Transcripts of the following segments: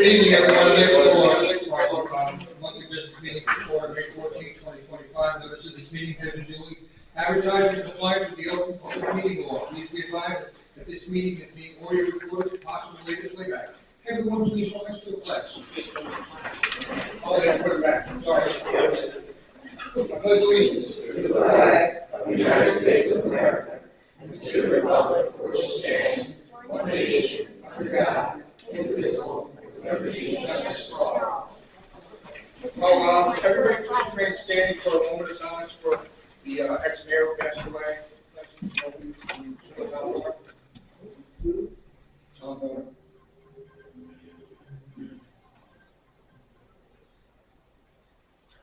evening, everyone. I'd like to call our monthly business meeting for May 14, 2025. Notice of this meeting has been duly advertised in compliance with the Open Public Meeting Law. Please be advised that this meeting is being audio recorded, possibly later playback. Everyone, please rise to the flag. Oh, they put it back. Sorry. I pledge allegiance to the flag of the United States of America and to the republic for which it stands, one nation, under God, indivisible, with liberty and justice for all. Well, everybody, please remain standing for a moment of silence for the ex-mayor who passed away.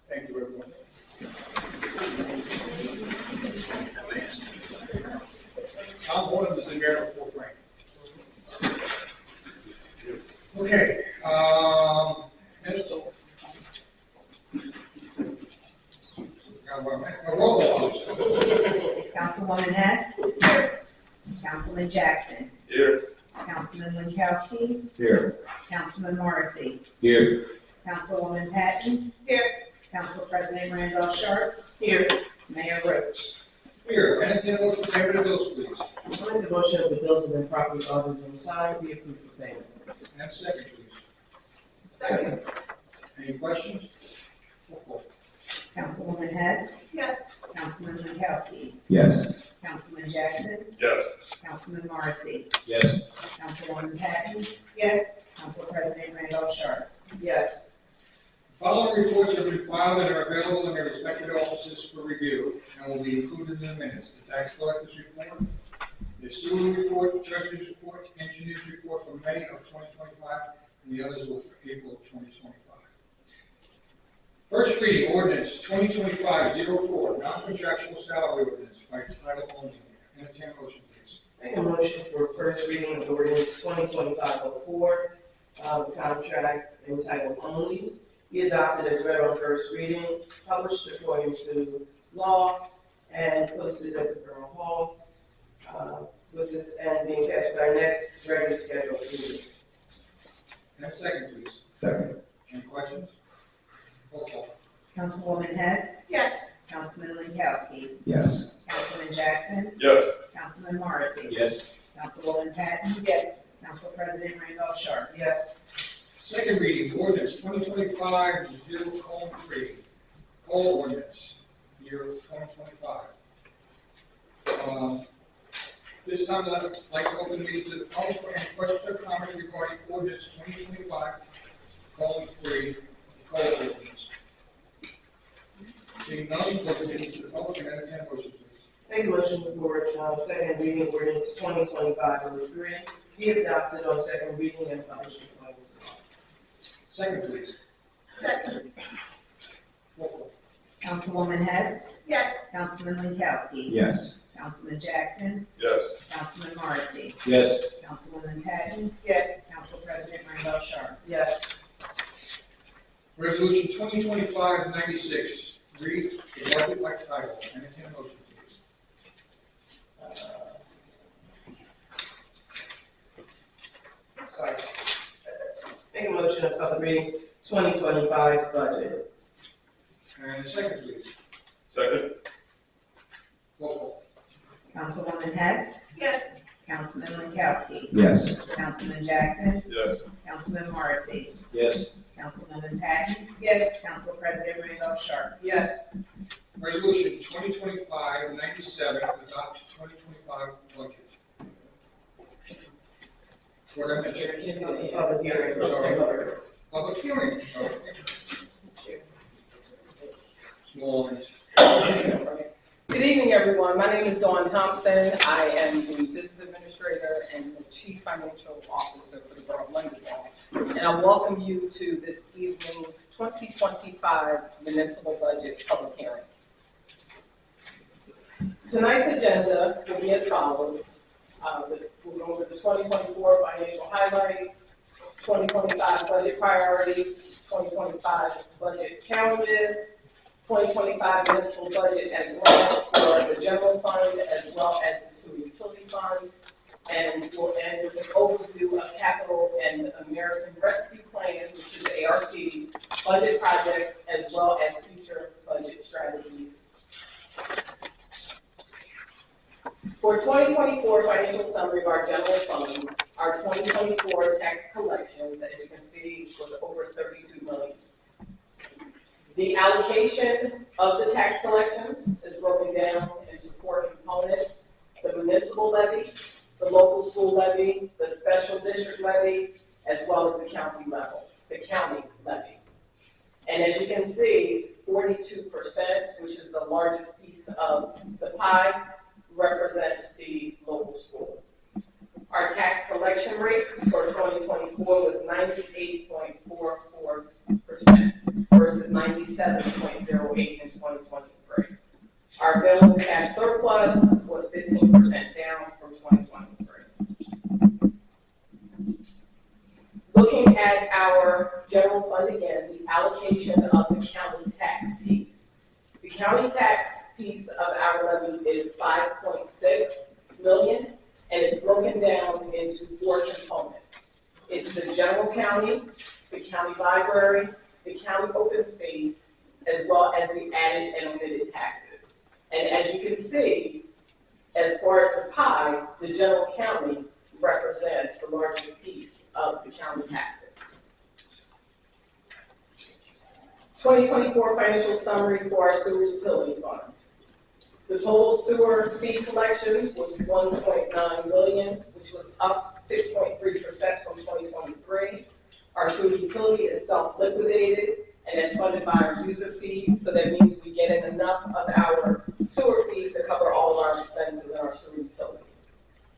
Thank you, everyone. Tom Horton was the mayor before Frank. Okay, Minister. Roll call. Councilwoman Hess. Here. Councilman Jackson. Here. Councilman Winkowski. Here. Councilman Morrissey. Here. Councilwoman Patton. Here. Council President Randolph Sharp. Here. Mayor Roach. Here, entertain a motion to pay the bills, please. I make the motion that the bills have been properly ordered and signed, be approved for payment. And a second, please. Second. Any questions? Roll call. Councilwoman Hess. Yes. Councilman Winkowski. Yes. Councilman Jackson. Yes. Councilman Morrissey. Yes. Councilwoman Patton. Yes. Council President Randolph Sharp. Yes. The following reports have been filed and are available in their respective offices for review and will be included in the minutes. The tax collector's report, the sewer report, the treasurer's report, engineer's report for May of 2025, and the others were for April of 2025. First reading, ordinance 2025-04, non-contractual salary ordinance by title only. Entertain a motion, please. Make a motion for first reading of ordinance 2025-04, contract entitled only, be adopted as read on first reading, published according to law, and posted at the Borough Hall, with this end being passed by next regularly scheduled meeting. And a second, please. Second. Any questions? Roll call. Councilwoman Hess. Yes. Councilman Winkowski. Yes. Councilman Jackson. Yes. Councilman Morrissey. Yes. Councilwoman Patton. Yes. Council President Randolph Sharp. Yes. Second reading, ordinance 2025-0:3, coal ordinance, year of 2025. This time, I'd like to open the meeting to the public for any questions or comments regarding ordinance 2025:3, coal ordinance. Seeing none, close the meeting to the public and entertain a motion, please. Make a motion for second reading ordinance 2025-03, be adopted on second reading and published according to law. Second, please. Second. Roll call. Councilwoman Hess. Yes. Councilman Winkowski. Yes. Councilman Jackson. Yes. Councilman Morrissey. Yes. Councilwoman Patton. Yes. Council President Randolph Sharp. Yes. Resolution 2025-96, reads the budget by title. Entertain a motion, please. Sorry. Make a motion of public reading 2025's budget. And a second, please. Second. Roll call. Councilwoman Hess. Yes. Councilman Winkowski. Yes. Councilman Jackson. Yes. Councilman Morrissey. Yes. Councilwoman Patton. Yes. Council President Randolph Sharp. Yes. Resolution 2025-97, adopt 2025 budget. What I mentioned. Public hearing. Sorry. Public hearing. Sorry. Small ones. Good evening, everyone. My name is Dawn Thompson. I am the business administrator and the chief financial officer for the Borough of Lindenwold. And I welcome you to this evening's 2025 municipal budget public hearing. Tonight's agenda will be as follows. We'll go over the 2024 financial highlights, 2025 budget priorities, 2025 budget challenges, 2025 municipal budget at glance for the general fund as well as the sewer utility fund. And we'll end with an overview of capital and American Rescue Plan budget projects, as well as future budget strategies. For 2024 financial summary of our general fund, our 2024 tax collections, as you can see, was over 32 million. The allocation of the tax collections is broken down into 4 components: the municipal levy, the local school levy, the special district levy, as well as the county levy. And as you can see, 42%, which is the largest piece of the pie, represents the local school. Our tax collection rate for 2024 was 98.44% versus 97.08 in 2023. Our available cash surplus was 15% down from 2023. Looking at our general fund again, the allocation of the county tax piece. The county tax piece of our levy is 5.6 million, and it's broken down into 4 components. It's the general county, the county library, the county open space, as well as the added and omitted taxes. And as you can see, as far as the pie, the general county represents the largest piece of the county taxes. 2024 financial summary for our sewer utility fund. The total sewer fee collections was 1.9 million, which was up 6.3% from 2023. Our sewer utility is self-liquidated and it's funded by our user fees, so that means we get in enough of our sewer fees to cover all of our expenses in our sewer utility.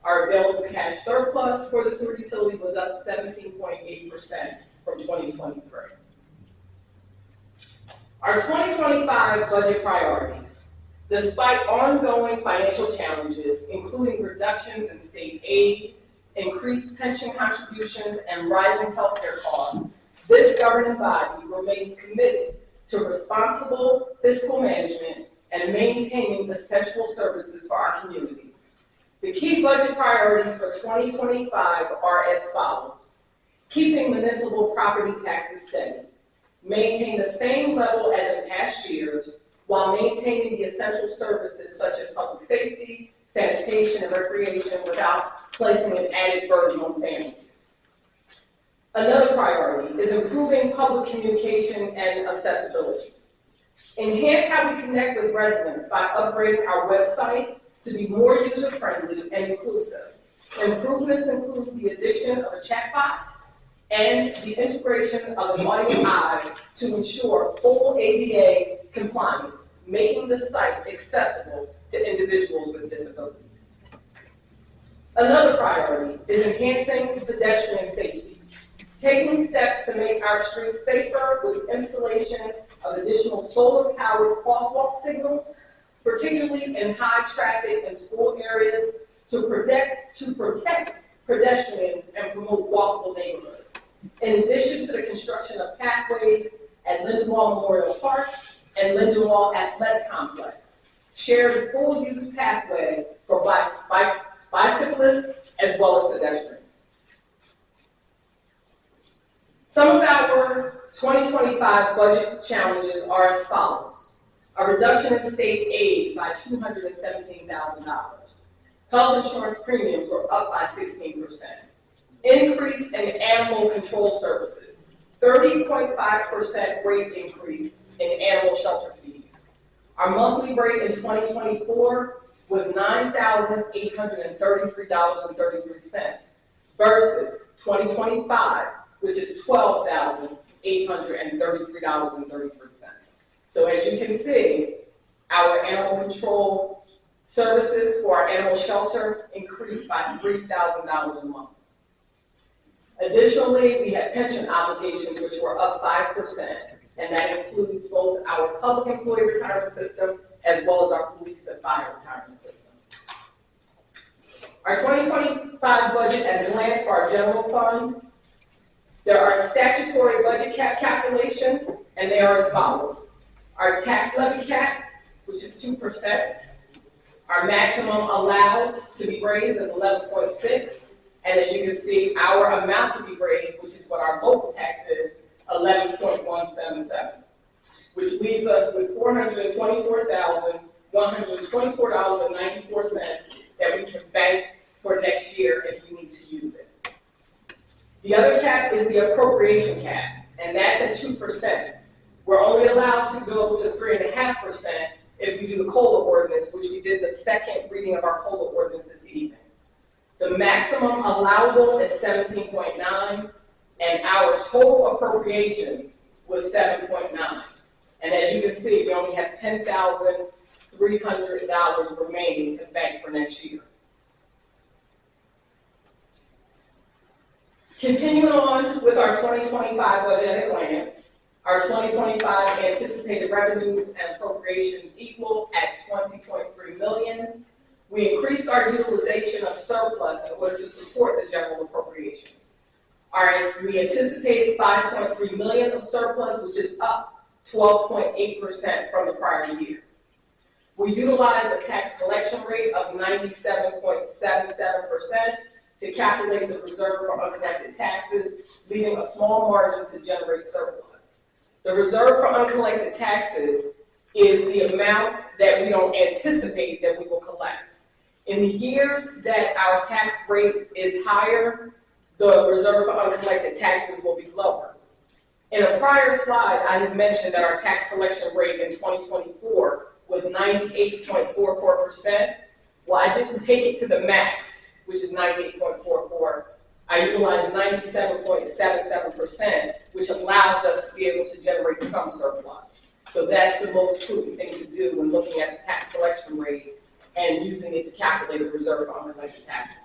Our available cash surplus for the sewer utility was up 17.8% from 2023. Our 2025 budget priorities. Despite ongoing financial challenges, including reductions in state aid, increased pension contributions, and rising healthcare costs, this governing body remains committed to responsible fiscal management and maintaining essential services for our community. The key budget priorities for 2025 are as follows: keeping municipal property taxes steady, maintain the same level as in past years, while maintaining the essential services such as public safety, sanitation, and recreation without placing an added burden on families. Another priority is improving public communication and accessibility. Enhance how we connect with residents by upgrading our website to be more user-friendly and inclusive. Improvements include the addition of a chatbot and the integration of an audio eye to ensure full ADA compliance, making the site accessible to individuals with disabilities. Another priority is enhancing pedestrian safety, taking steps to make our streets safer with installation of additional solar-powered crosswalk signals, particularly in high-traffic and school areas, to protect pedestrians and promote walkable neighborhoods. In addition to the construction of pathways at Lindenwold Memorial Park and Lindenwold Athletic Complex, shared full-use pathway for bicyclists as well as pedestrians. Some of our 2025 budget challenges are as follows: a reduction in state aid by $217,000. Health insurance premiums were up by 16%. Increase in animal control services, 30.5% rate increase in animal shelter fees. Our monthly rate in 2024 was $9,833.33 versus 2025, which is $12,833.33. So as you can see, our animal control services for our animal shelter increased by $3,000 a month. Additionally, we had pension obligations which were up 5%, and that includes both our public employee retirement system as well as our police and fire retirement system. Our 2025 budget at a glance for our general fund. There are statutory budget calculations, and they are as follows: our tax levy cap, which is 2%. Our maximum allowed to be raised is 11.6. And as you can see, our amount to be raised, which is what our local tax is 11.177, which leaves us with $424,124.94 that we can bank for next year if we need to use it. The other cap is the appropriation cap, and that's at 2%. We're only allowed to go to 3.5% if we do the COLA ordinance, which we did the second reading of our COLA ordinance this evening. The maximum allowable is 17.9, and our total appropriations was 7.9. And as you can see, we only have $10,300 remaining to bank for next year. Continuing on with our 2025 budget at a glance, our 2025 anticipated revenues and appropriations equal at $20.3 million. We increased our utilization of surplus in order to support the general appropriations. We anticipated $5.3 million of surplus, which is up 12.8% from the prior year. We utilized a tax collection rate of 97.77% to calculate the reserve for uncollected taxes, leaving a small margin to generate surplus. The reserve for uncollected taxes is the amount that we don't anticipate that we will collect. In the years that our tax rate is higher, the reserve for uncollected taxes will be lower. In a prior slide, I had mentioned that our tax collection rate in 2024 was 98.44%. Well, I didn't take it to the max, which is 98.44. I utilized 97.77%, which allows us to be able to generate some surplus. So that's the most prudent thing to do when looking at the tax collection rate and using it to calculate the reserve for uncollected taxes.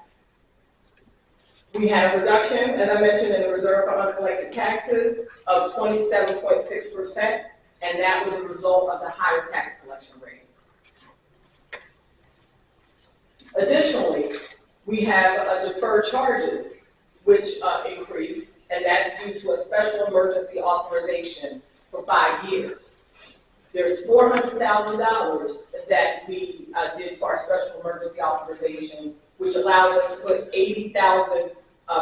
We had a reduction, as I mentioned, in the reserve for uncollected taxes of 27.6%, and that was a result of the higher tax collection rate. Additionally, we have deferred charges, which increased, and that's due to a special emergency authorization for 5 years. There's $400,000 that we did for our special emergency authorization, which allows us to put $80,000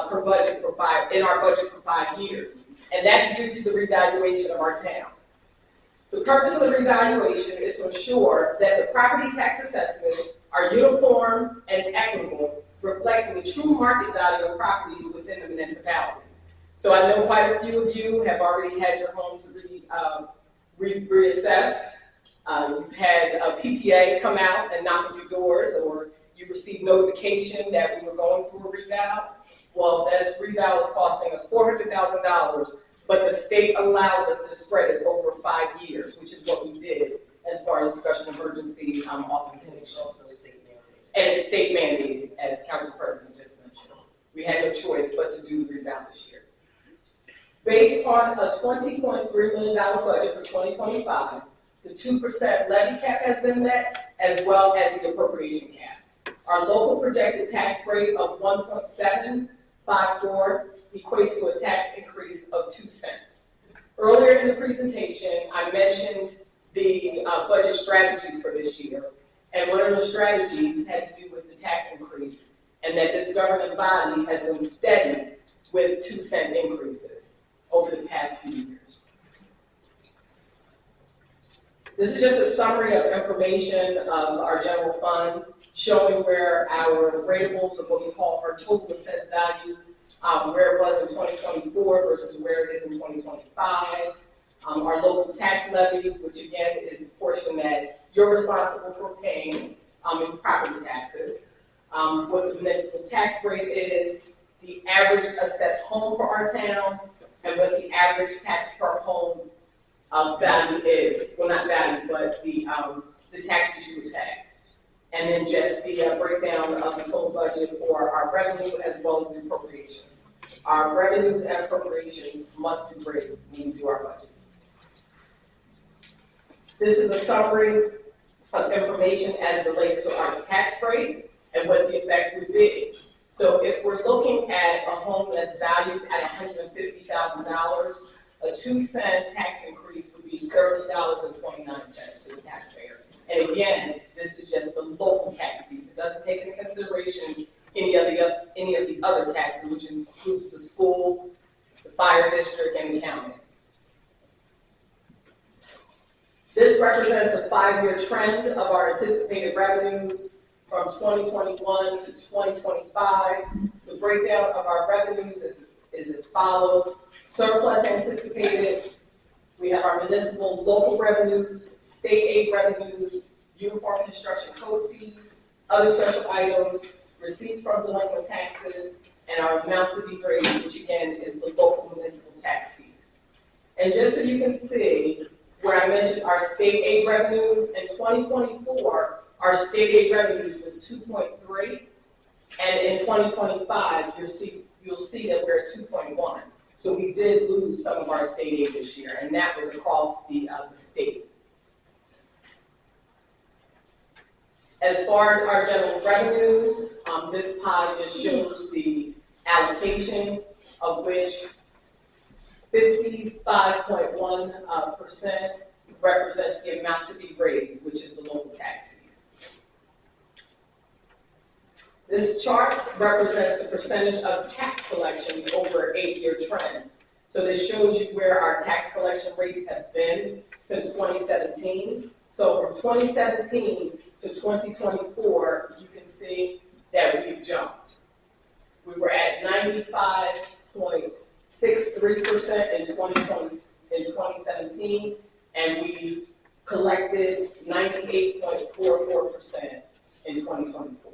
per budget in our budget for 5 years, and that's due to the revaluation of our town. The purpose of the revaluation is to ensure that the property tax assessments are uniform and equitable, reflecting the true market value of properties within the municipality. So I know quite a few of you have already had your homes reassessed. You've had a PPA come out and knock on your doors, or you received notification that we were going through a reval. Well, this reval is costing us $400,000, but the state allows us to spread it over 5 years, which is what we did as far as special emergency authorization. Also state mandated. And it's state mandated, as Council President just mentioned. We had no choice but to do the reval this year. Based on a $20.3 million budget for 2025, the 2% levy cap has been met, as well as the appropriation cap. Our local projected tax rate of 1.754 equates to a tax increase of 2 cents. Earlier in the presentation, I mentioned the budget strategies for this year, and one of those strategies had to do with the tax increase, and that this governing body has been steady with 2 cent increases over the past few years. This is just a summary of information of our general fund, showing where our rateables, or what we call our total assessed value, where it was in 2024 versus where it is in 2025. Our local tax levy, which again is the portion that you're responsible for paying in property taxes. What the municipal tax rate is, the average assessed home for our town, and what the average tax per home value is. Well, not value, but the tax that you would pay. And then just the breakdown of the total budget for our revenue as well as the appropriations. Our revenues and appropriations must agree when we do our budgets. This is a summary of information as it relates to our tax rate and what the effect would be. So if we're looking at a home that's valued at $150,000, a 2 cent tax increase would be $30.29 to the taxpayer. And again, this is just the local tax piece. It doesn't take into consideration any of the other taxes, which includes the school, the fire district, and the county. anticipated revenues from 2021 to 2025. The breakdown of our revenues is as follows. Surplus anticipated, we have our municipal local revenues, state aid revenues, uniform construction code fees, other special items, receipts from delinquent taxes, and our amount to be raised, which again is the local municipal tax fees. And just so you can see, where I mentioned our state aid revenues, in 2024, our state aid revenues was 2.3, and in 2025, you'll see that we're at 2.1. So we did lose some of our state aid this year, and that was across the state. As far as our general revenues, this pie just shows the allocation, of which 55.1% represents the amount to be raised, which is the local tax fees. This chart represents the percentage of tax collections over an 8-year trend. So this shows you where our tax collection rates have been since 2017. So from 2017 to 2024, you can see that we've jumped. We were at 95.63% in 2017, and we collected 98.44% in 2024.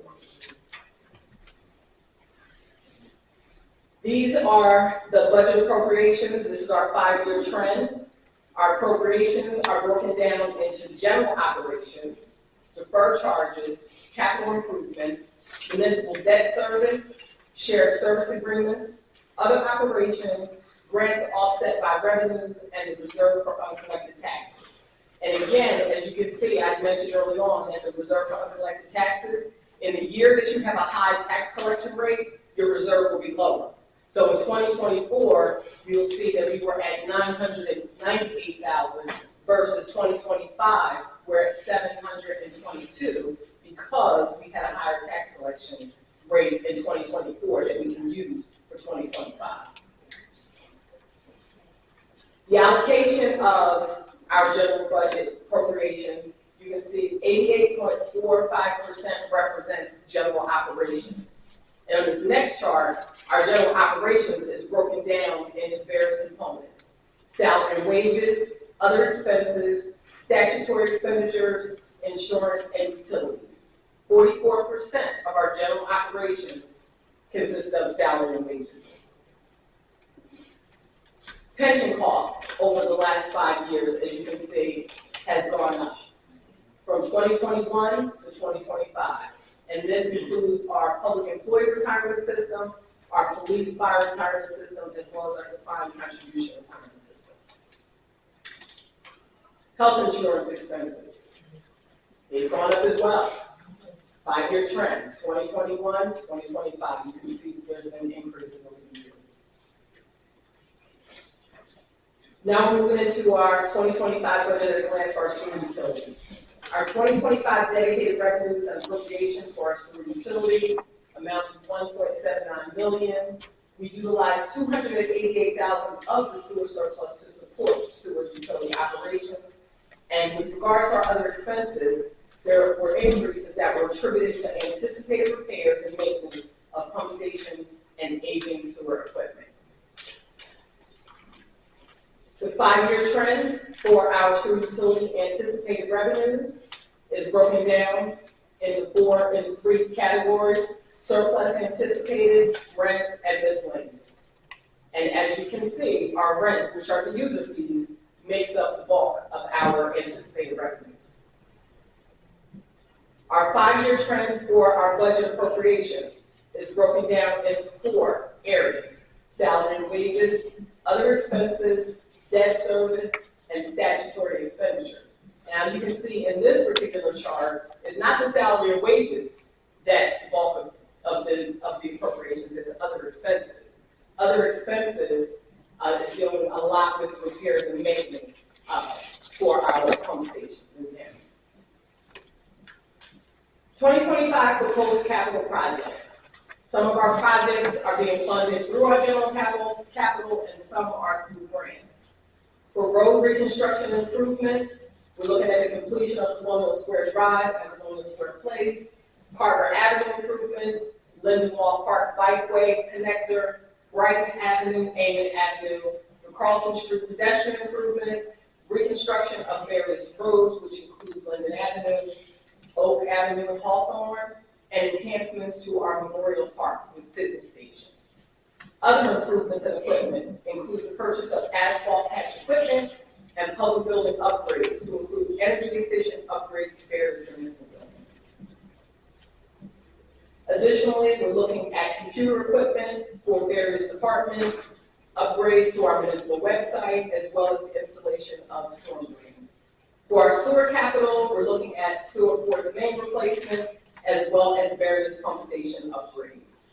These are the budget appropriations. This is our 5-year trend. Our appropriations are broken down into general operations, deferred charges, capital improvements, municipal debt service, shared service agreements, other operations, grants offset by revenues, and the reserve for uncollected taxes. And again, as you can see, I mentioned early on that the reserve for uncollected taxes, in the year that you have a high tax collection rate, your reserve will be lower. So in 2024, you'll see that we were at 998,000 versus 2025, we're at 722 because we had a higher tax collection rate in 2024 that we can use for 2025. The allocation of our general budget appropriations, you can see 88.45% represents general operations. And on this next chart, our general operations is broken down into various components: salary and wages, other expenses, statutory expenditures, insurance, and utilities. 44% of our general operations consist of salary and wages. Pension costs over the last 5 years, as you can see, has gone up from 2021 to 2025. And this includes our public employee retirement system, our police fire retirement system, as well as our defined contribution retirement system. Health insurance expenses, they've gone up as well. 5-year trend, 2021, 2025. You can see there's been an increase over the years. Now moving into our 2025 budget at a glance for our sewer utility. Our 2025 dedicated revenues and appropriations for our sewer utility amount to $1.79 million. We utilized $288,000 of the sewer surplus to support sewer utility operations. And with regards to our other expenses, there were increases that were attributed to anticipated repairs and maintenance of pump stations and aging sewer equipment. The 5-year trend for our sewer utility anticipated revenues is broken down into 3 categories: surplus anticipated, rents, and miscellaneous. And as you can see, our rents, which are the user fees, makes up the bulk of our anticipated revenues. Our 5-year trend for our budget appropriations is broken down into 4 areas: salary and wages, other expenses, debt service, and statutory expenditures. Now you can see in this particular chart, it's not the salary and wages that's the bulk of the appropriations, it's other expenses. Other expenses is dealing a lot with repairs and maintenance for our pump stations in town. 2025 proposed capital projects. Some of our projects are being funded through our general capital, and some are through grants. For road reconstruction improvements, We're looking at the completion of Colonial Square Drive and Colonial Square Place, Carter Avenue improvements, Lindenwold Park Bikeway Connector, Brighton Avenue, Amon Avenue, the Carlton Street pedestrian improvements, reconstruction of various roads, which includes Linden Avenue, Oak Avenue and Hawthorne, and enhancements to our Memorial Park with fitness stations. Other improvements and equipment includes the purchase of asphalt patch equipment and public building upgrades to include energy efficient upgrades to various municipal buildings. Additionally, we're looking at computer equipment for various departments, upgrades to our municipal website, as well as the installation of storm drains. For our sewer capital, we're looking at sewer force main replacements, as well as various pump station upgrades.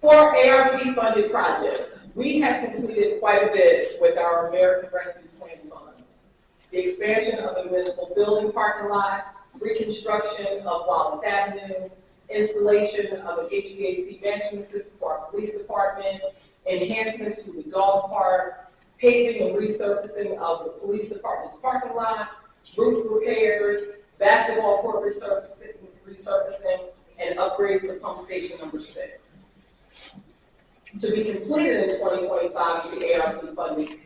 For ARP funded projects, we have completed quite a bit with our American Rescue Plan funds. The expansion of the municipal building parking lot, reconstruction of Wallace Avenue, installation of an HVAC management system for our police department, enhancements to the dog park, paving and resurfacing of the police department's parking lot, roof repairs, basketball court resurfacing, and upgrades to pump station number 6. To be completed in 2025 with the ARP funding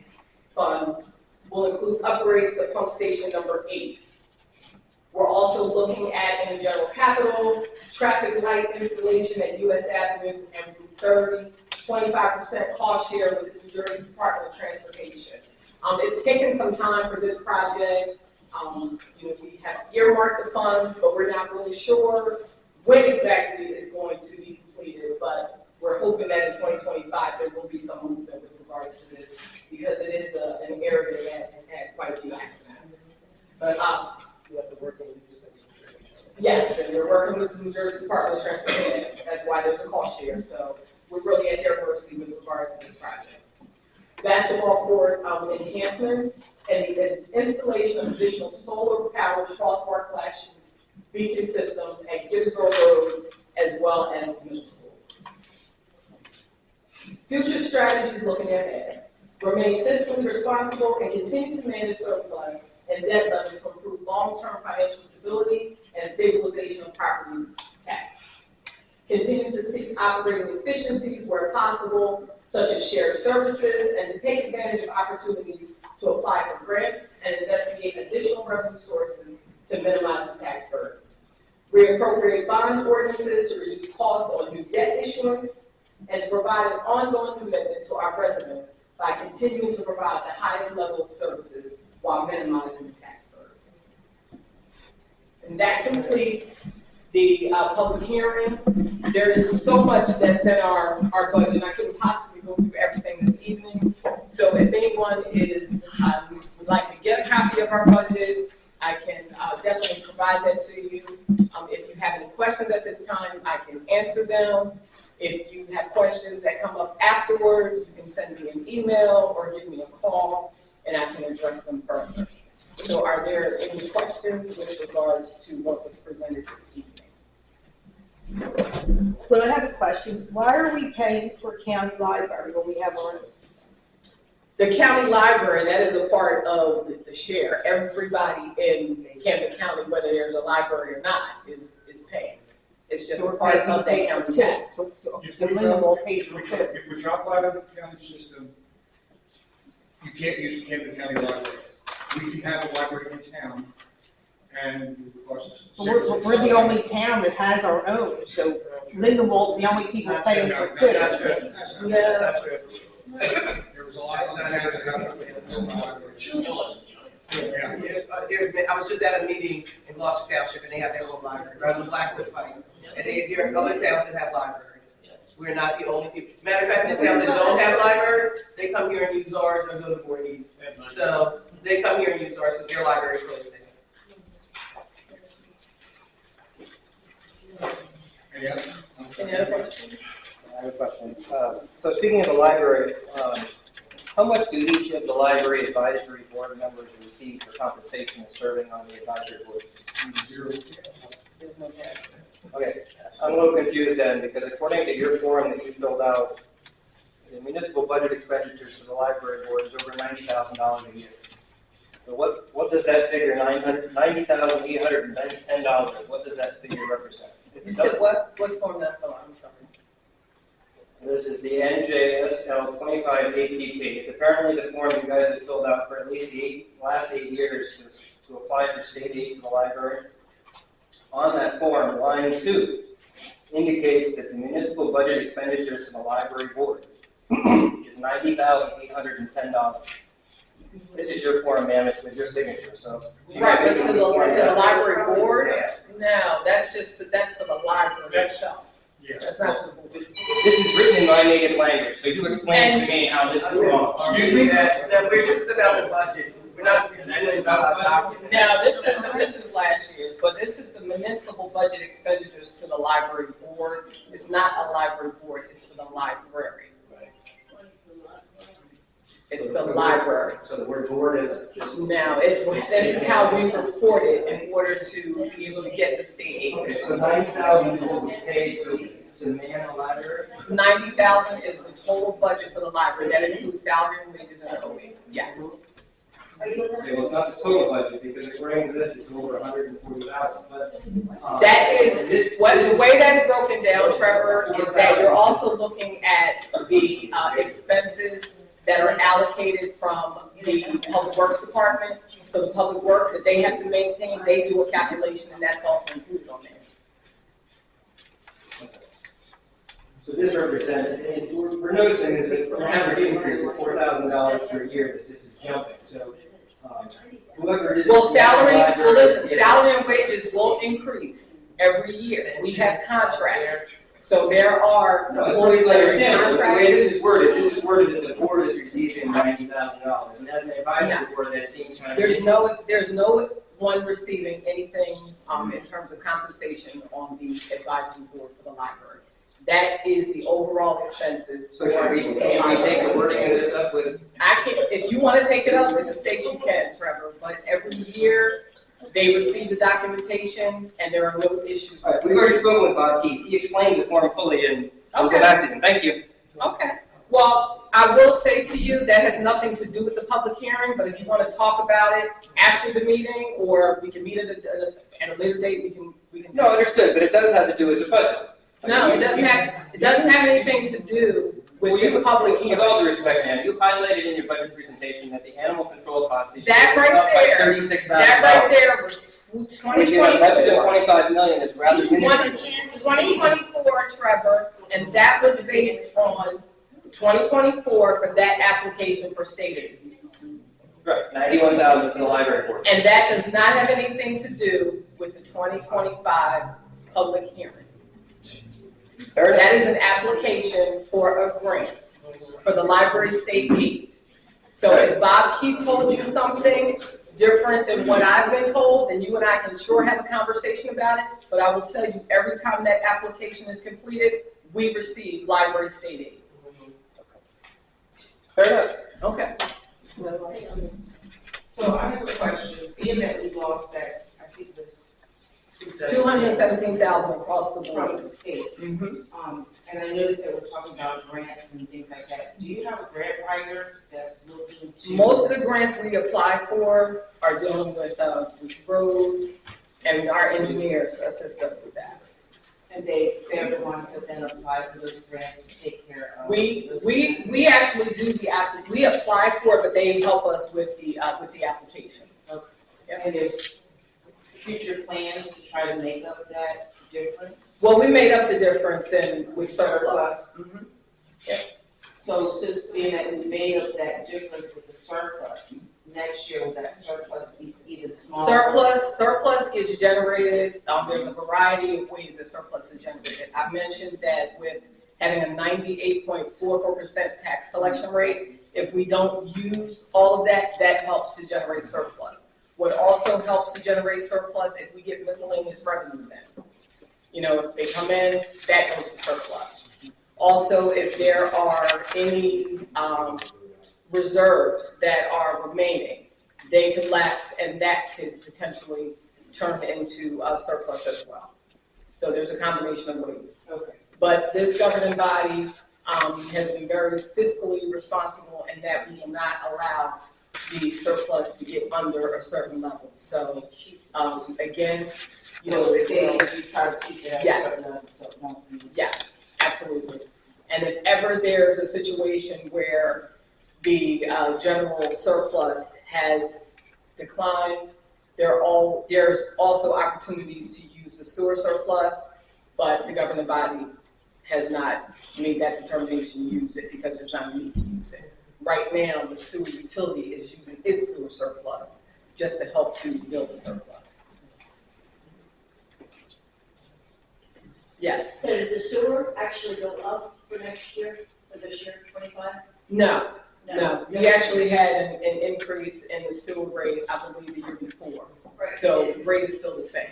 funds will include upgrades to pump station number 8. We're also looking at, in the general capital, traffic light installation at US Avenue and Route 30, 25% cost share with the New Jersey Department of Transportation. It's taken some time for this project. We have earmarked the funds, but we're not really sure when exactly it's going to be completed, but we're hoping that in 2025 there will be some movement with regards to this, because it is an area that has had quite a few accidents. But You have to work on these things. yes, and we're working with the New Jersey Department of Transportation. That's why there's a cost share. So we're really at their mercy with regards to this project. Basketball court enhancements and the installation of additional solar-powered crosswalk flashing beacon systems at Gibbsboro Road, as well as the middle school. Future strategies looking ahead. Remain fiscally responsible and continue to manage surplus and debt levels to improve long-term financial stability and stabilization of property tax. Continue to seek operating efficiencies where possible, such as shared services, and to take advantage of opportunities to apply for grants and investigate additional revenue sources to minimize the tax burden. Reappropriate bond ordinances to reduce costs on new debt issuance, and to provide an ongoing commitment to our residents by continuing to provide the highest level of services while minimizing the tax burden. And that completes the public hearing. There is so much that's in our budget. I couldn't possibly go through everything this evening. So if anyone would like to get a copy of our budget, I can definitely provide that to you. If you have any questions at this time, I can answer them. If you have questions that come up afterwards, you can send me an email or give me a call, and I can address them further. So are there any questions with regards to what was presented this evening? Well, I have a question. Why are we paying for county library when we have our own? The county library, that is a part of the share. Everybody in Camden County, whether there's a library or not, is paying. It's just a part of the county tax. So Lindenwold pays for two. If we drop out of the county system, you can't use Camden County libraries. We can have a library in town, and it would cost us. We're the only town that has our own, so Lindenwold's the only people paying for two. Not true. That's not That's not true. There was a lot of towns that have no libraries. Yeah. I was just at a meeting in Gloucester Township, and they have their own library, right on Blackwood's Pike. And there are other towns that have libraries. We're not the only people. As a matter of fact, the towns that don't have libraries, they come here and use ours or go to Voorhees. So they come here and use ours because their library is closed down. Any other? Any other questions? I have a question. So speaking of the library, how much do each of the library advisory board members receive for compensation of serving on the advisory board? Zero. There's no tax. Okay, I'm a little confused then, because according to your form that you filled out, the municipal budget expenditures for the library board is over $90,000 a year. So what does that figure, $90,810, what does that figure represent? You said what form that fill out? I'm sorry. This is the NJSL 25 APP. It's apparently the form you guys have filled out for at least the last 8 years to apply for state aid for the library. On that form, line 2 indicates that the municipal budget expenditures for the library board is $90,810. This is your form, ma'am, it's with your signature, so. Right, but to the library board? No, that's for the library itself. That's not to the board. This is written in my native language, so you explain to me how this is wrong. Excuse me, this is about the budget. We're not doing about documents. No, this is last year's, but this is the municipal budget expenditures to the library board. It's not a library board, it's for the library. It's the library. So the word board is just. Now, this is how we report it in order to be able to get the state aid. Okay, so $90,000 will be paid to man the library? $90,000 is the total budget for the library. That includes salary and wages and LBOE. Yes. Okay, well, it's not the total budget, because according to this, it's over $140,000, but. That is, the way that's broken down, Trevor, is that you're also looking at the expenses that are allocated from the Public Works Department. So the Public Works that they have to maintain, they do a calculation, and that's also included on there. So this represents, and we're noticing is that an average increase of $4,000 per year, this is jumping, so. Whoever it is. Well, salary and wages will increase every year. We have contracts. So there are employees that are in The way contracts. this is worded that the board is receiving $90,000, and as an advisory board, that seems kind of. There's no one receiving anything in terms of compensation on the advisory board for the library. That is the overall expenses. So should we take the wording of this up with? I can't, if you want to take it up with the state, you can, Trevor, but every year they receive the documentation and there are no issues. All right, we've already spoken with Bob Keith. He explained the form fully, and I'll go back to him. Thank you. Okay. Well, I will say to you, that has nothing to do with the public hearing, but if you want to talk about it after the meeting, or we can meet at a later date, we can. No, understood, but it does have to do with the budget. No, it doesn't have anything to do with this public With hearing. all due respect, ma'am, you highlighted in your budget presentation that the animal control cost is That right up by there, $36,000. that right there was Which in a budget of 2024. $25 million is rather minuscule. 2024, Trevor, and that was based on 2024 for that application for state aid. Right, $91,000 to the library board. And that does not have anything to do with the 2025 public hearing. Fair enough. That is an application for a grant for the library state aid. So if Bob Keith told you something different than what I've been told, then you and I can sure have a conversation about it. But I will tell you, every time that application is completed, we receive library state aid. Fair enough. Okay. So I have a question, being that we lost that, I think it was. 217,000 across the From board. the state. Mhm. And I noticed that we're talking about grants and things like that. Do you have a grant writer that's looking to? Most of the grants we apply for are dealing with roads, and our engineers assist us with that. And they're the ones that then apply for those grants to take care of? We actually do we apply for it, but they help us with the applications. And there's future plans to try to make up that difference? Well, we made up the difference with surplus. So just being that we made up that difference with the surplus, next year will that surplus be even smaller? Surplus is generated, there's a variety of ways that surplus is generated. I mentioned that with having a 98.44% tax collection rate, if we don't use all of that, that helps to generate surplus. What also helps to generate surplus if we get miscellaneous revenues in. You know, if they come in, that goes to surplus. Also, if there are any reserves that are remaining, they could lapse and that could potentially turn into surplus as well. So there's a combination of ways. Okay. But this governing body has been very fiscally responsible, and that we will not allow the surplus to get under a certain level. So, again, you know, So you try to keep it at a Yes. certain level, so it won't be. yes, absolutely. And if ever there's a situation where the general surplus has declined, there's also opportunities to use the sewer surplus, but the governing body has not made that determination to use it because there's not a need to use it. Right now, the sewer utility is using its sewer surplus just to help to build the surplus. Yes. So did the sewer actually go up for next year, for this year, 25? No. We actually had an increase in the sewer rate, I believe, the year before. Right. So the rate is still the same.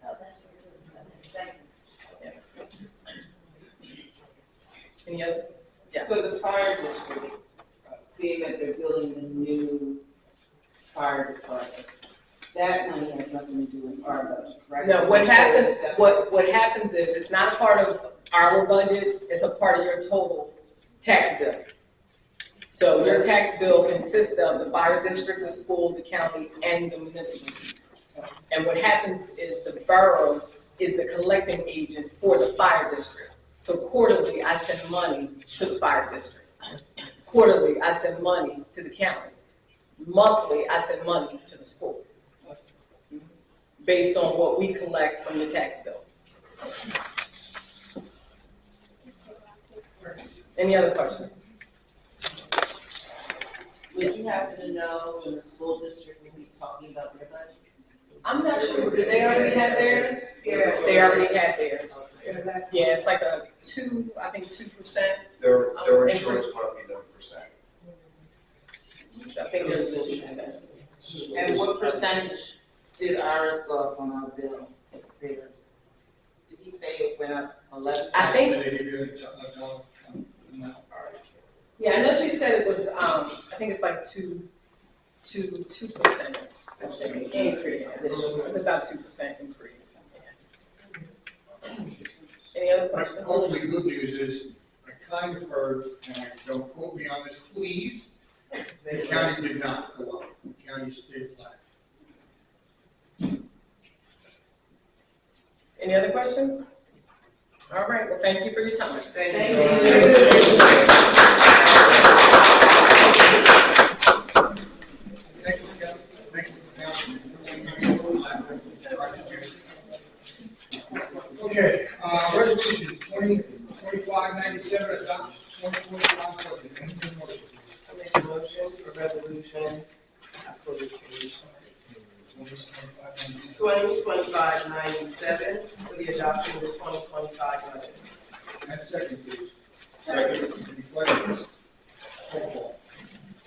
Oh, that's very good. Thank you. Any others? Yes. So the fire district, being that they're building a new fire department, that money has nothing to do with our budget, right? No, what happens is, it's not a part of our budget, it's a part of your total tax bill. So your tax bill consists of the fire district, the school, the county, and the municipalities. And what happens is the borough is the collecting agent for the fire district. So quarterly, I send money to the fire district. Quarterly, I send money to the county. Monthly, I send money to the school, based on what we collect from the tax bill. Any other questions? Would you happen to know when the school district will be talking about their budget? I'm not sure, did they already have theirs? Yeah. They already had theirs. Yeah, it's like a 2%. Their insurance won't be 1%. I think there's a 2%. And what percentage did ours go up on our bill? Did he say it went up 11? I think, No. yeah, I know she said it was, I think it's like 2% increase. It's about 2% increase. Any other questions? Hopefully, the good news is, I kind of heard, and don't quote me on this, please, the county did not go up. The county stayed flat. Any other questions? All right, well, thank you for your time. Thank Thank you, Council. Thank you, okay, resolution 2025-97, adopt 2025 budget. Any motion? I make a motion for resolution, I put it page 2025-97 for the adoption of the 2025 budget. And second, please. Second. Any questions? Roll call.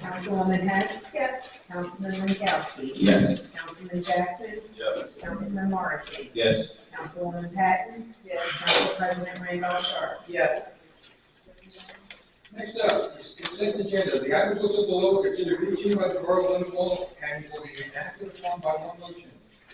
Councilwoman Hess? Yes. Councilman Lankowski? Yes. Councilman Jackson? Yes. Councilman Morrissey? Yes. Councilwoman Patton? Yes. Council President Randolph Sharp? Yes. Next up, is consent agenda. The items listed below are considered routine by the Borough of Lindenwold and will be enacted upon by one motion.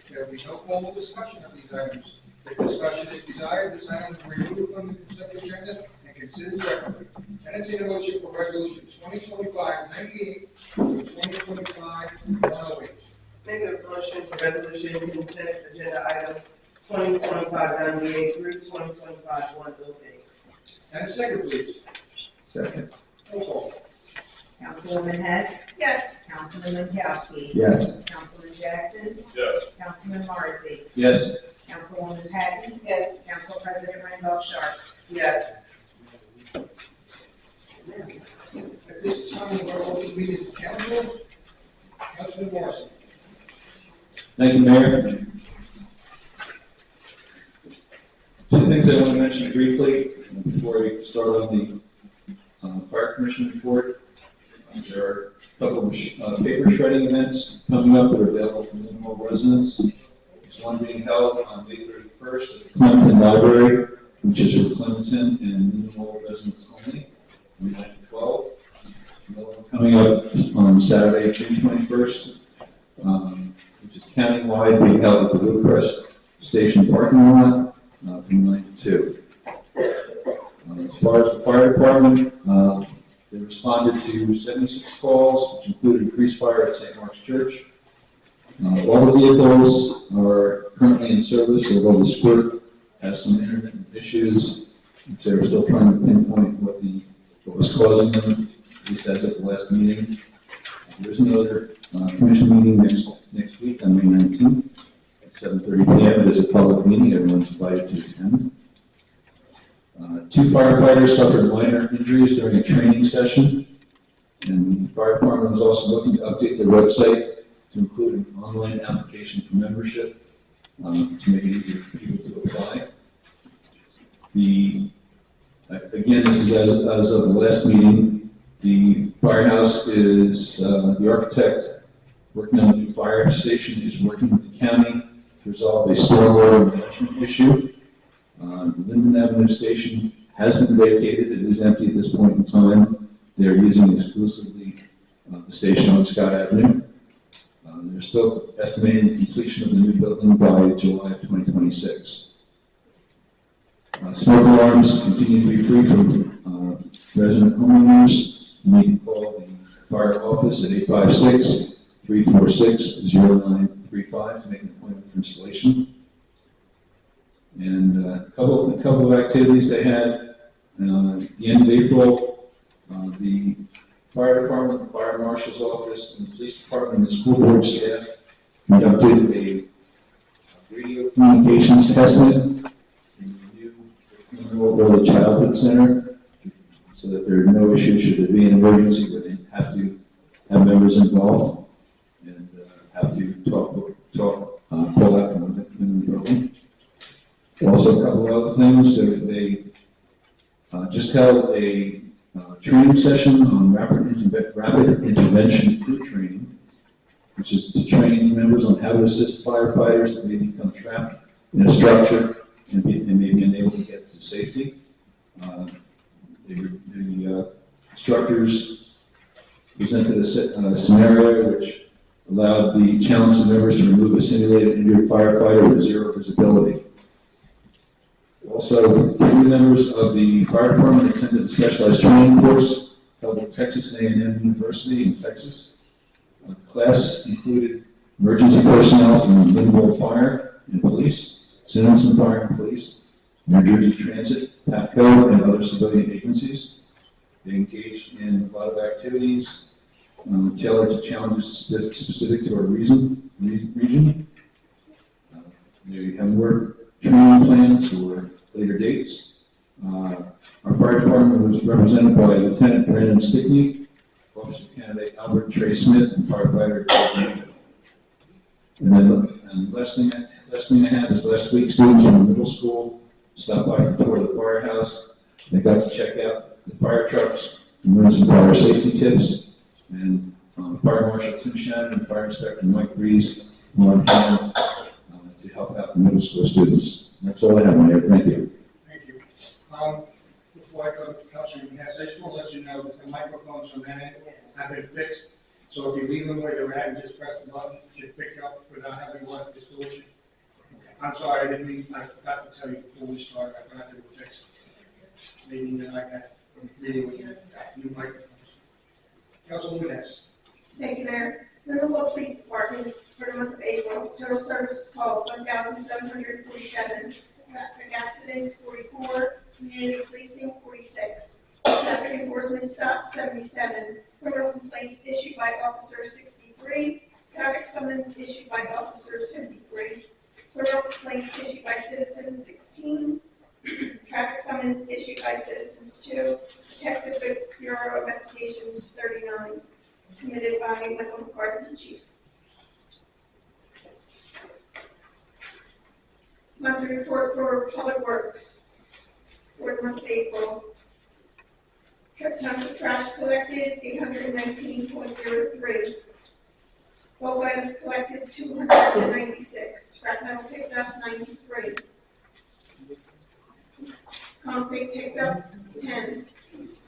There will be no formal discussion of these items. If discussion is desired, this item is removed from the consent agenda and considered separately. Entertain a motion for resolution 2025-98 through 2025-108. Make a motion for resolution consent agenda items 2025-98 through 2025-108. And second, please. Second. Roll call. Councilwoman Hess? Yes. Councilman Lankowski? Yes. Councilman Jackson? Yes. Councilman Morrissey? Yes. Councilwoman Patton? Yes. Council President Randolph Sharp? Yes. At this time, we're going to meet the council. Councilman Morrison. Thank you, Mayor. Two things I want to mention briefly before we start on the Fire Commission report. There are a couple of paper shredding events coming up that are available for Lindenwold residents. There's one being held on May 31st at the Clementon Library, which is for Clementon and Lindenwold residents only, from 9 to 12. Another one coming up on Saturday, June 21st, which is countywide, being held at the Blue Crest Station parking lot from 9 to 2. As far as the fire department, they responded to 76 calls, which included increased fire at St. Mark's Church. All the vehicles are currently in service, although the squirt has some intermittent issues, which they were still trying to pinpoint what was causing them, at least as of the last meeting. There is another commission meeting next week on May 19th at 7:30 p.m. It is a public meeting. Everyone's invited to attend. 2 firefighters suffered minor injuries during a training session, and the fire department was also looking to update their website to include an online application for membership to make it easier for people to apply. Again, this is as of the last meeting. The firehouse is, the architect working on the new fire station is working with the county to resolve a stormwater management issue. The Linden Avenue station has been vacated. It is empty at this point in time. They're using exclusively the station on Scott Avenue. They're still estimating the completion of the new building by July of 2026. Smoke alarms continue to be free from resident homeowners. You need to call the fire office at 856-346-0935 to make an appointment for installation. And a couple of activities they had. At the end of April, the fire department, the fire marshal's office, and the police department and the school board staff conducted a radio communications assessment in the new Lindenwold Early Childhood Center, so that there are no issues should there be an emergency where they have to have members involved and have to pull out from the building. Also, a couple of other things. They just held a training session on rapid intervention crew training, which is to train members on how to assist firefighters that may become trapped in a structure and may be unable to get to safety. The instructors presented a scenario which allowed the challenged members to remove a simulated injured firefighter with zero visibility. Also, 3 members of the fire department attended a specialized training course held at Texas A&M University in Texas. The class included emergency personnel from Lindenwold Fire and Police, Simonson Fire and Police, New Jersey Transit, PATCO, and other civilian agencies. They engaged in a lot of activities tailored to challenges specific to our region. They have more training plans for later dates. Our fire department was represented by Lieutenant Brandon Stickney, Officer Candidate Albert Trey Smith, and firefighter Dave. And last thing I have is last week students from the middle school stopped by before the firehouse. They got to check out the fire trucks and learn some fire safety tips. And Fire Marshal Tim Shannon and Fire Inspector Mike Breeze were on hand to help out the middle school students. That's all I have, Mayor. Thank you. Thank you. Before I go to Councilman Hess, I just want to let you know that the microphones from that end have been fixed. So if you leave them where they're at and just press the button, it should pick up without having a lot of distortion. I'm sorry, I forgot to tell you before we started, I forgot they were fixed. Maybe I got video with new microphones. Councilwoman Hess. Thank you, Mayor. Lindenwold Police Department for the month of April, total service call 1,747, traffic accidents 44, community policing 46, traffic enforcement stop 77, criminal complaints issued by officers 63, traffic summons issued by officers 53, criminal complaints issued by citizens 16, traffic summons issued by citizens 2, Detective Bureau investigations 39, submitted by Michael McCarthy, Chief. Monthly report for Public Works for the month of April. Tons of trash collected, 819.03. Bulk items collected, 296. Scrap metal picked up, 93. Concrete picked up, 10.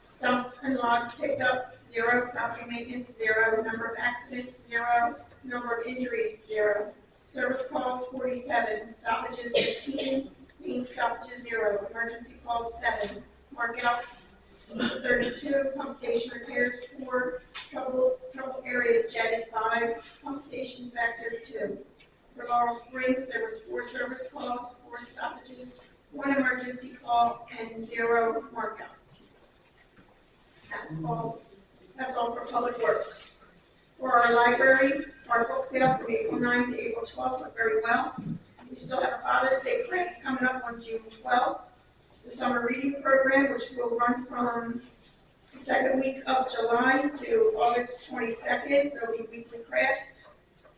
Stumps and logs picked up, 0. Property maintenance, 0. Number of accidents, 0. Number of injuries, 0. Service calls, 47. Stoppages, 15. Main stoppages, 0. Emergency calls, 7. markouts 32, pump station repairs 4, trouble areas jetted 5, pump stations back there 2. For Laurel Springs, there was 4 service calls, 4 stoppages, 1 emergency call, and 0 markouts. That's all for Public Works. For our library, our book sale from April 9th to April 12th went very well. We still have a Father's Day print coming up on June 12th. The summer reading program, which will run from the second week of July to August 22nd. There'll be weekly crafts,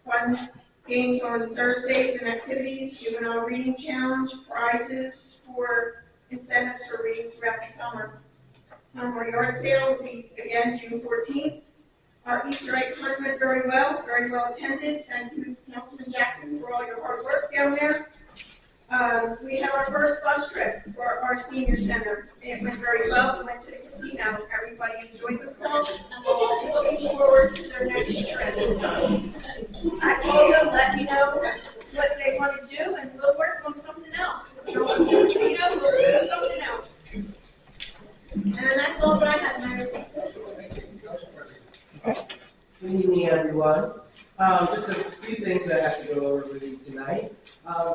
fun games on Thursdays and activities, juvenile reading challenge, prizes for incentives for reading throughout the summer. Our yard sale will be again June 14th. Our Easter egg hunt went very well attended. Thank you, Councilman Jackson, for all your hard work down there. We have our first bus trip for our senior center. It went very well. We went to the casino. Everybody enjoyed themselves. Looking forward to their next trip. I told them, let me know what they want to do, and we'll work on something else. We'll do something else. And that's all that I have, Mayor. Good evening, everyone. Just a few things I have to go over with you tonight.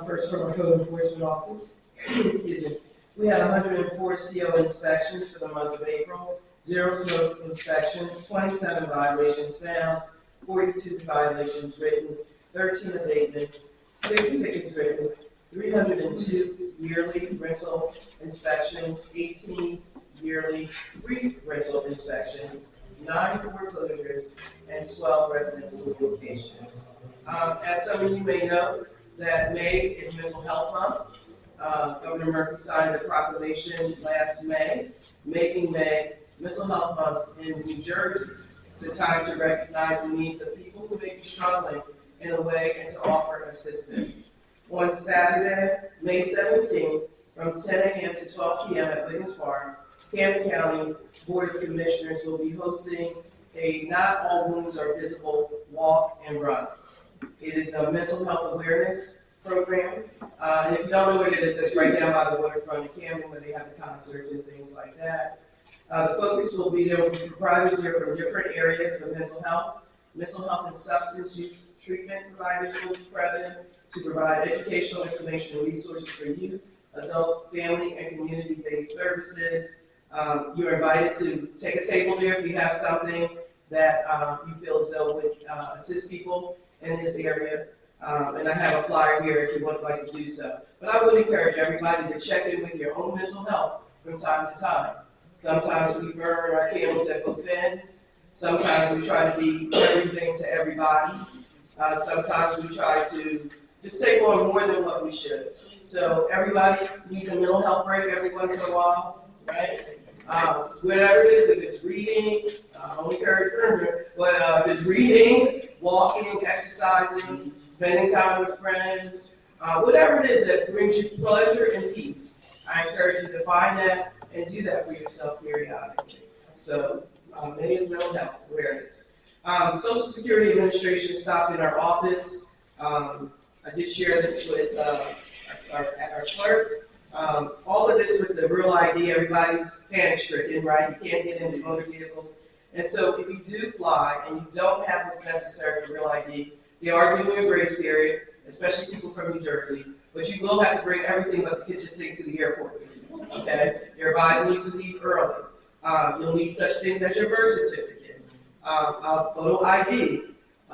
First, from our code enforcement office, excuse me, we had 104 CO inspections for the month of April, 0 smoke inspections, 27 violations found, 42 violations written, 13 abatements, 6 tickets written, 302 yearly rental inspections, 18 yearly re-rental inspections, 9 foreclosures, and 12 residential locations. As some of you may know, that May is Mental Health Month. Governor Murphy signed a proclamation last May, making May Mental Health Month in New Jersey. It's a time to recognize the needs of people who may be struggling in a way and to offer assistance. On Saturday, May 17th, from 10 a.m. to 12 p.m. at Wiggins Park, Camden County Board of Commissioners will be hosting a Not All Wounds Are Visible walk and run. It is a mental health awareness program. And if you don't know what it is, it's right down by the waterfront in Camden where they have the concerts and things like that. The focus will be, there will be providers here from different areas of mental health and substance use treatment providers will be present to provide educational information and resources for youth, adults, family, and community-based services. You're invited to take a table there if you have something that you feel as though would assist people in this area. And I have a flyer here if you would like to do so. But I would encourage everybody to check in with your own mental health from time to time. Sometimes we burn our candles at both ends. Sometimes we try to be everything to everybody. Sometimes we try to just take on more than what we should. So everybody needs a mental health break every once in a while, right? Whatever it is, if it's reading, I don't encourage murder, but if it's reading, walking, exercising, spending time with friends, whatever it is that brings you pleasure and peace, I encourage you to find that and do that for yourself periodically. So, May is mental health awareness. Social Security Administration stopped in our office. I did share this with our clerk. All of this with the real ID, everybody's panic stricken, right? You can't get into motor vehicles. And so if you do fly and you don't have what's necessary for real ID, they are giving you a grace period, especially people from New Jersey, but you will have to bring everything but the kitchen sink to the airport. Okay? They're advising you to leave early. You'll need such things as your birth certificate, a photo ID,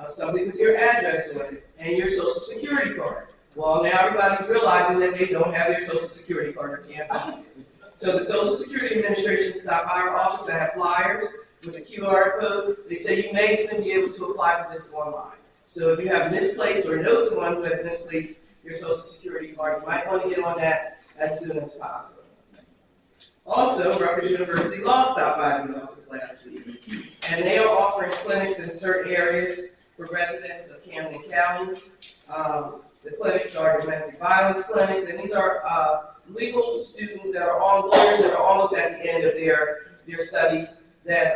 something with your address on it, and your social security card. Well, now everybody's realizing that they don't have their social security card or can't find it. So the Social Security Administration stopped by our office. I have flyers with a QR code. They say you may even be able to apply for this online. So if you have misplaced or know someone who has misplaced your social security card, you might want to get on that as soon as possible. Also, Rutgers University Law stopped by the office last week, and they are offering clinics in certain areas for residents of Camden County. The clinics are domestic violence clinics, and these are legal students that are all lawyers that are almost at the end of their studies that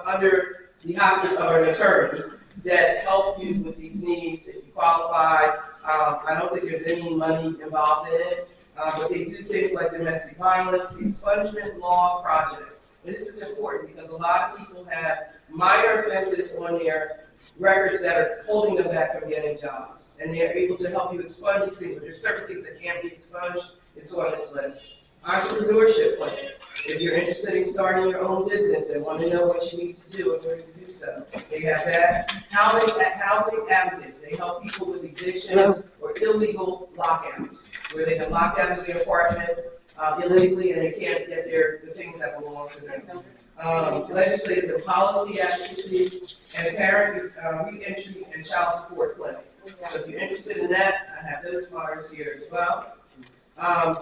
under the hospice of an attorney that help you with these needs if you qualify. I don't think there's any money involved in it. But they do things like domestic violence, expungement law project. And this is important because a lot of people have minor offenses on their records that are holding them back from getting jobs. And they're able to help you expunge these things, but there's certain things that can't be expunged. It's on this list. Entrepreneurship plan. If you're interested in starting your own business and want to know what you need to do in order to do so, they have that. Housing advocates. They help people with evictions or illegal lockouts, where they can lock out of their apartment illegally and they can't get the things that belong to them. Legislative and policy advocacy, and parent reentry and child support planning. So if you're interested in that, I have those flyers here as well.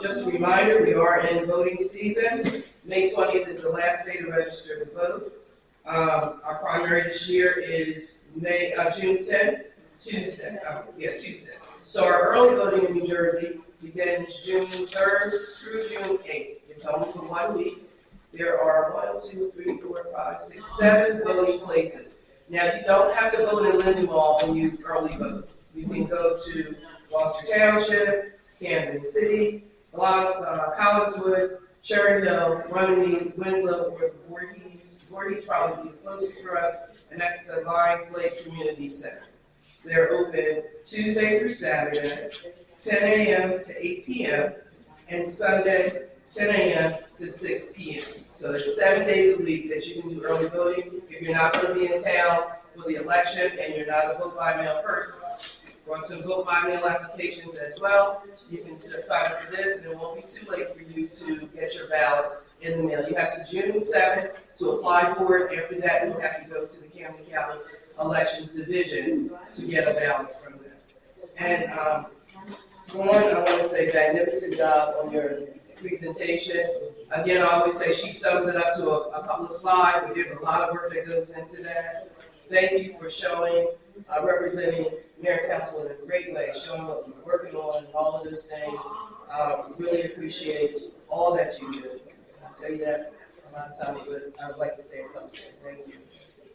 Just a reminder, we are in voting season. May 20th is the last day to register to vote. Our primary this year is June 10th, Tuesday. Tuesday. So our early voting in New Jersey begins June 3rd through June 8th. It's only for 1 week. There are 7 voting places. Now, you don't have to vote in Lindenwold when you early vote. You can go to Gloucester Township, Camden City, Collinswood, Cherry Hill, Runnymede, Winslow, or Voorhees. Voorhees probably be the closest for us, and that's the Lions Lake Community Center. They're open Tuesday through Saturday, 10 a.m. to 8 p.m., and Sunday, 10 a.m. to 6 p.m. So there's 7 days a week that you can do early voting. If you're not going to be in town for the election and you're not a vote by mail person, run some vote by mail applications as well. You can just sign up for this, and it won't be too late for you to get your ballot in the mail. You have to June 7th to apply for it. After that, you have to go to the Camden County Elections Division to get a ballot from them. And Lauren, I want to say magnificent job on your presentation. Again, I always say she sums it up to a couple of slides, but there's a lot of work that goes into that. Thank you for showing, representing Mayor and Council in a great way, showing what you're working on and all of those things. Really appreciate all that you do. I'll tell you that a lot of times, but I would like to say a couple things. Thank you.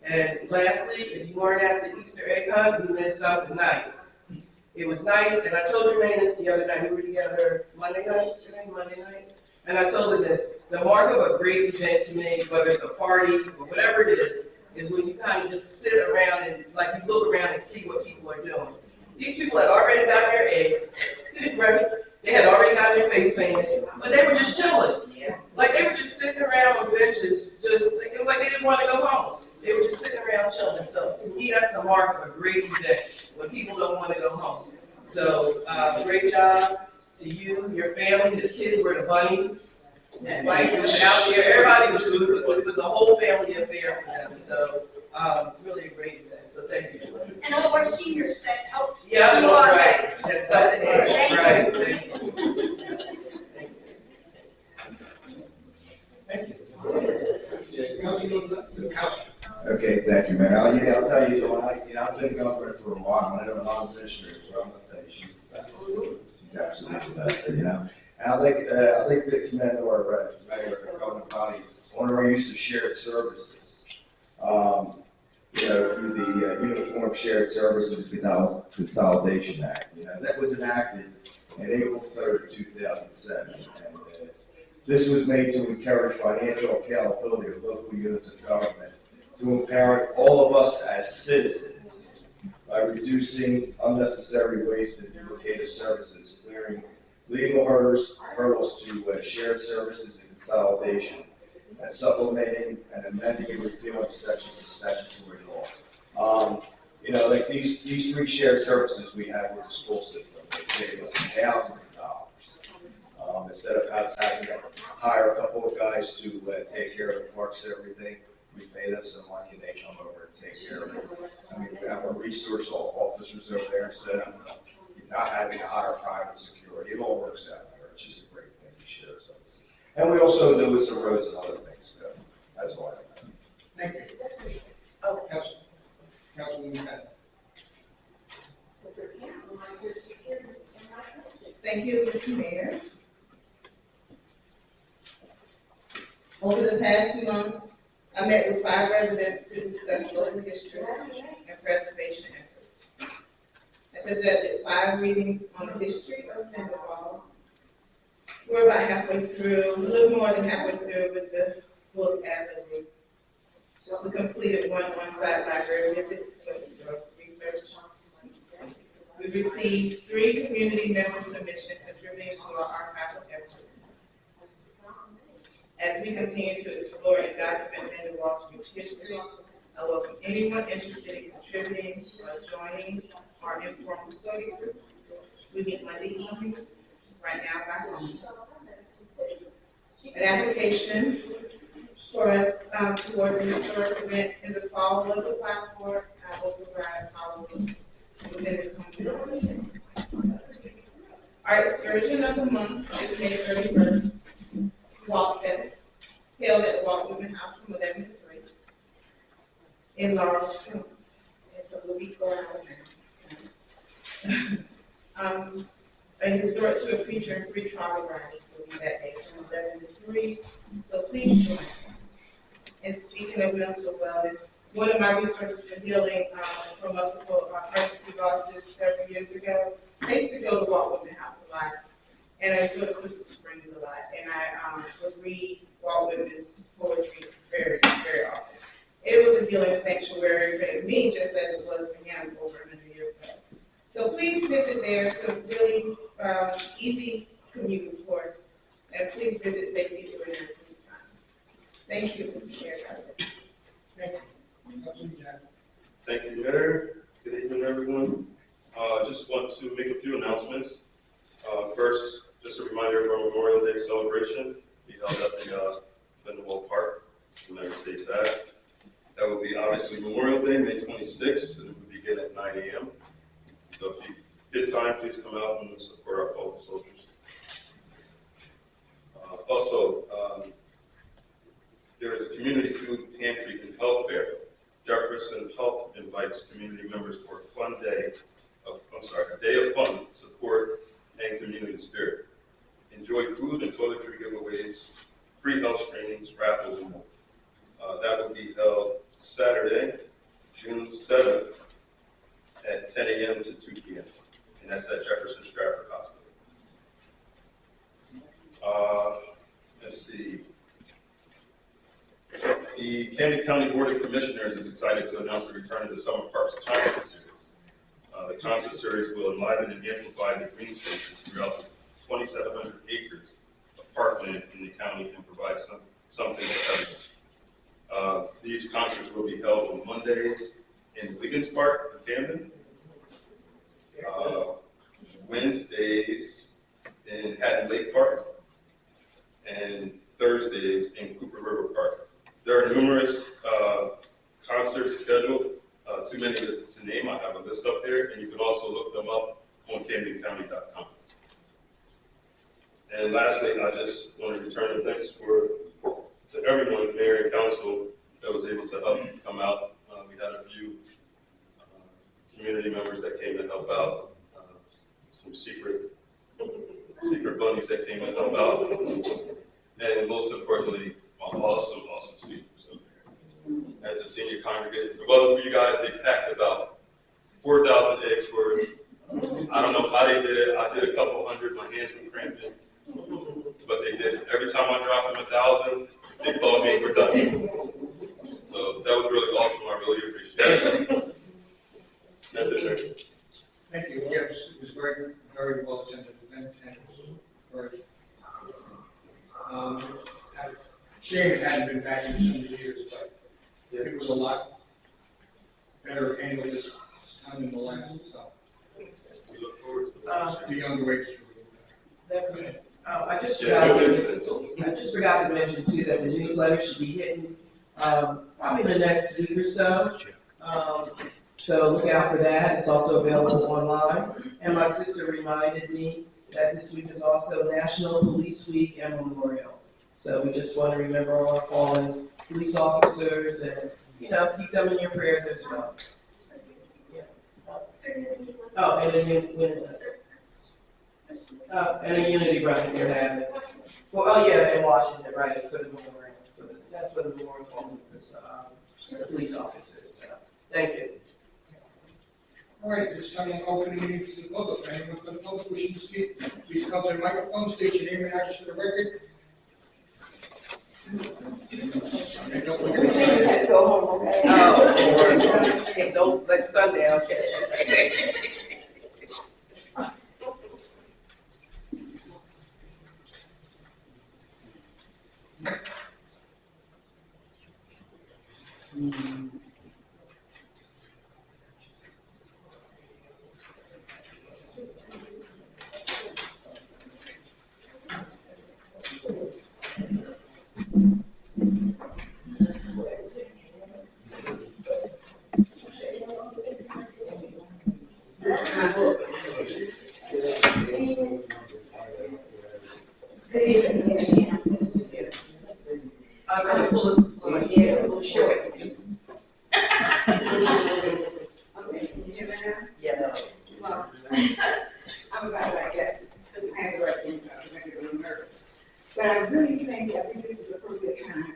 And lastly, if you weren't at the Easter egg hunt, you missed something nice. It was nice, and I told Jermaine this the other night. We were together Monday night, and I told her this. The mark of a great event to me, whether it's a party or whatever it is when you kind of just sit around and like you look around and see what people are doing. These people had already gotten their eggs, right? They had already gotten their face painted, but they were just chilling. Like they were just sitting around on benches, it was like they didn't want to go home. They were just sitting around chilling. So to me, that's the mark of a great event, when people don't want to go home. So great job to you, your family. His kids were the bunnies. His wife was out there. Everybody it was a whole family affair for them. So really a great event. So thank you, Julie. And all our seniors that helped. Yeah, no, right. That's something else. Right. Thank you. Thank you. Council. Okay, thank you, Mayor. I'll tell you, I've been governor for a while. I know Mom Fisher, so I'm gonna tell you, she's absolutely the best, And I'd like to commend our Mayor and Governor Body on our use of shared services. Through the Uniform Shared Services Consolidation Act. That was enacted on April 3rd, 2007. And this was made to encourage financial accountability of local units of government, to empower all of us as citizens by reducing unnecessary waste and duplicated services, clearing legal hurdles to shared services and consolidation, and supplementing and amending and repealing sections of statutory law. Like these 3 shared services we have with the school system, they save us thousands of dollars. Instead of having to hire a couple of guys to take care of the parks and everything, we pay them some money and they come over and take care of it. We have our resource officers over there instead of not having to hire private security. It all works out there. It's just a great thing to share services. And we also do with some roads and other things too. That's why. Thank you. Councilwoman Patton. Thank you, Mr. Mayor. Over the past few months, I met with 5 residents to discuss local history and preservation efforts. I presented 5 readings on the history of Lindenwold, We're about halfway through, a little more than halfway through with the book as a group. We completed one on-site library visit for historical research. We received 3 community member submissions contributing to our archival efforts. As we continue to explore and document Lindenwold's rich history, I welcome anyone interested in contributing or joining our informal study group. We meet Monday evenings, right now back home. An application for us towards the historic event in the fall was applied for. I will provide following within the coming month. Our excursion of the month is May 31st, Walk Fest, held at the Walk Women House from 11 to 3 in Laurel Springs. It's a little bit going on. A historic tour featuring free trolley rides will be that day from 11 to 3. So please join us. And speaking of mental wellness, one of my researchers in healing from multiple pregnancy losses several years ago, I used to go to Walt Whitman House a lot, and I used to go to Crystal Springs a lot, and I would read Walt Whitman's poetry very, very often. It was a healing sanctuary for me, just as it was for him over 100 years ago. So please visit there. It's a really easy commute, of course, and please visit safely during your commute times. Thank you, Mr. Chair. Thank you. Thank you, Mayor. Good evening, everyone. Just want to make a few announcements. First, just a reminder of our Memorial Day celebration. We held at the Lindenwold Park, United States Act. That will be obviously Memorial Day, May 26th, and it will begin at 9 a.m. So if you get time, please come out and support our fallen soldiers. There is a community food pantry and health fair. Jefferson Health invites community members for a day of fun, support, and community spirit. Enjoy food and toiletry giveaways, free health screenings, raffles, and more. That will be held Saturday, June 7th at 10 a.m. to 2 p.m. And that's at Jefferson Stratford Hospital. Let's see. The Camden County Board of Commissioners is excited to announce the return of the Summer Parks Concert Series. The concert series will enliven and amplify the green spaces throughout the 2,700 acres of parkland in the county and provide something for everyone. These concerts will be held on Mondays in Wiggins Park in Camden, Wednesdays in Haddon Lake Park, and Thursdays in Cooper River Park. There are numerous concerts scheduled, too many to name. I have a list up there, and you can also look them up on CamdenCounty.com. And lastly, I just want to return the thanks to everyone, Mayor and Council, that was able to help come out. We had a few community members that came to help out, some secret bunnies that came to help out, and most importantly, my awesome seniors over there. At the senior congregation, if it wasn't for you guys, they packed about 4,000 eggs for us. I don't know how they did it. I did a couple hundred. My hands were cramping, but they did it. Every time I dropped them 1,000, they called me for done. So that was really awesome. I really appreciate it. That's it, sir. Thank you. Yes, it was very, very well attended event, and very, shame it hadn't been back in so many years, but it was a lot better handled this time in the last, so. We look forward to The younger races were Definitely. I just forgot to mention too that the newsletter should be hitting probably in the next week or so. So look out for that. It's also available online. And my sister reminded me that this week is also National Police Week and Memorial. So we just want to remember all our fallen police officers and, keep them in your prayers as well. Yeah. Oh, and then when is that? And a unity run they're having. Well, in Washington, right, for the memorial. That's for the memorial for the police officers. So, thank you. All right, this time I'm opening the meeting to the public. Anyone from the public wishing to speak, please come to the microphone, state your name and address for the record. And don't forget. Seniors have to go home, okay? Oh, okay, don't let sundown catch you. I'm gonna pull it on my head, a little short. Okay, can you hear me now? Yes. Well, I'm about like that, I have to write things out, I get a little nervous. But I really think this is the appropriate time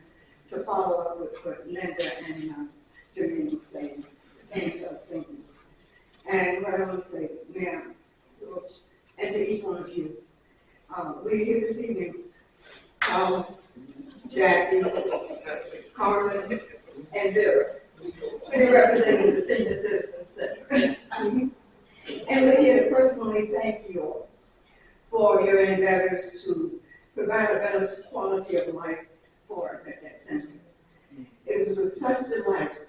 to follow up with what Linda and Jimmy were saying, things of singles. And what I want to say, ma'am, and to each one of you, we're here this evening, Jackie, Carmen, and Vera. We're representing the senior citizen center. And we're here to personally thank you all for your endeavors to provide a better quality of life for us at that center. It is with such delight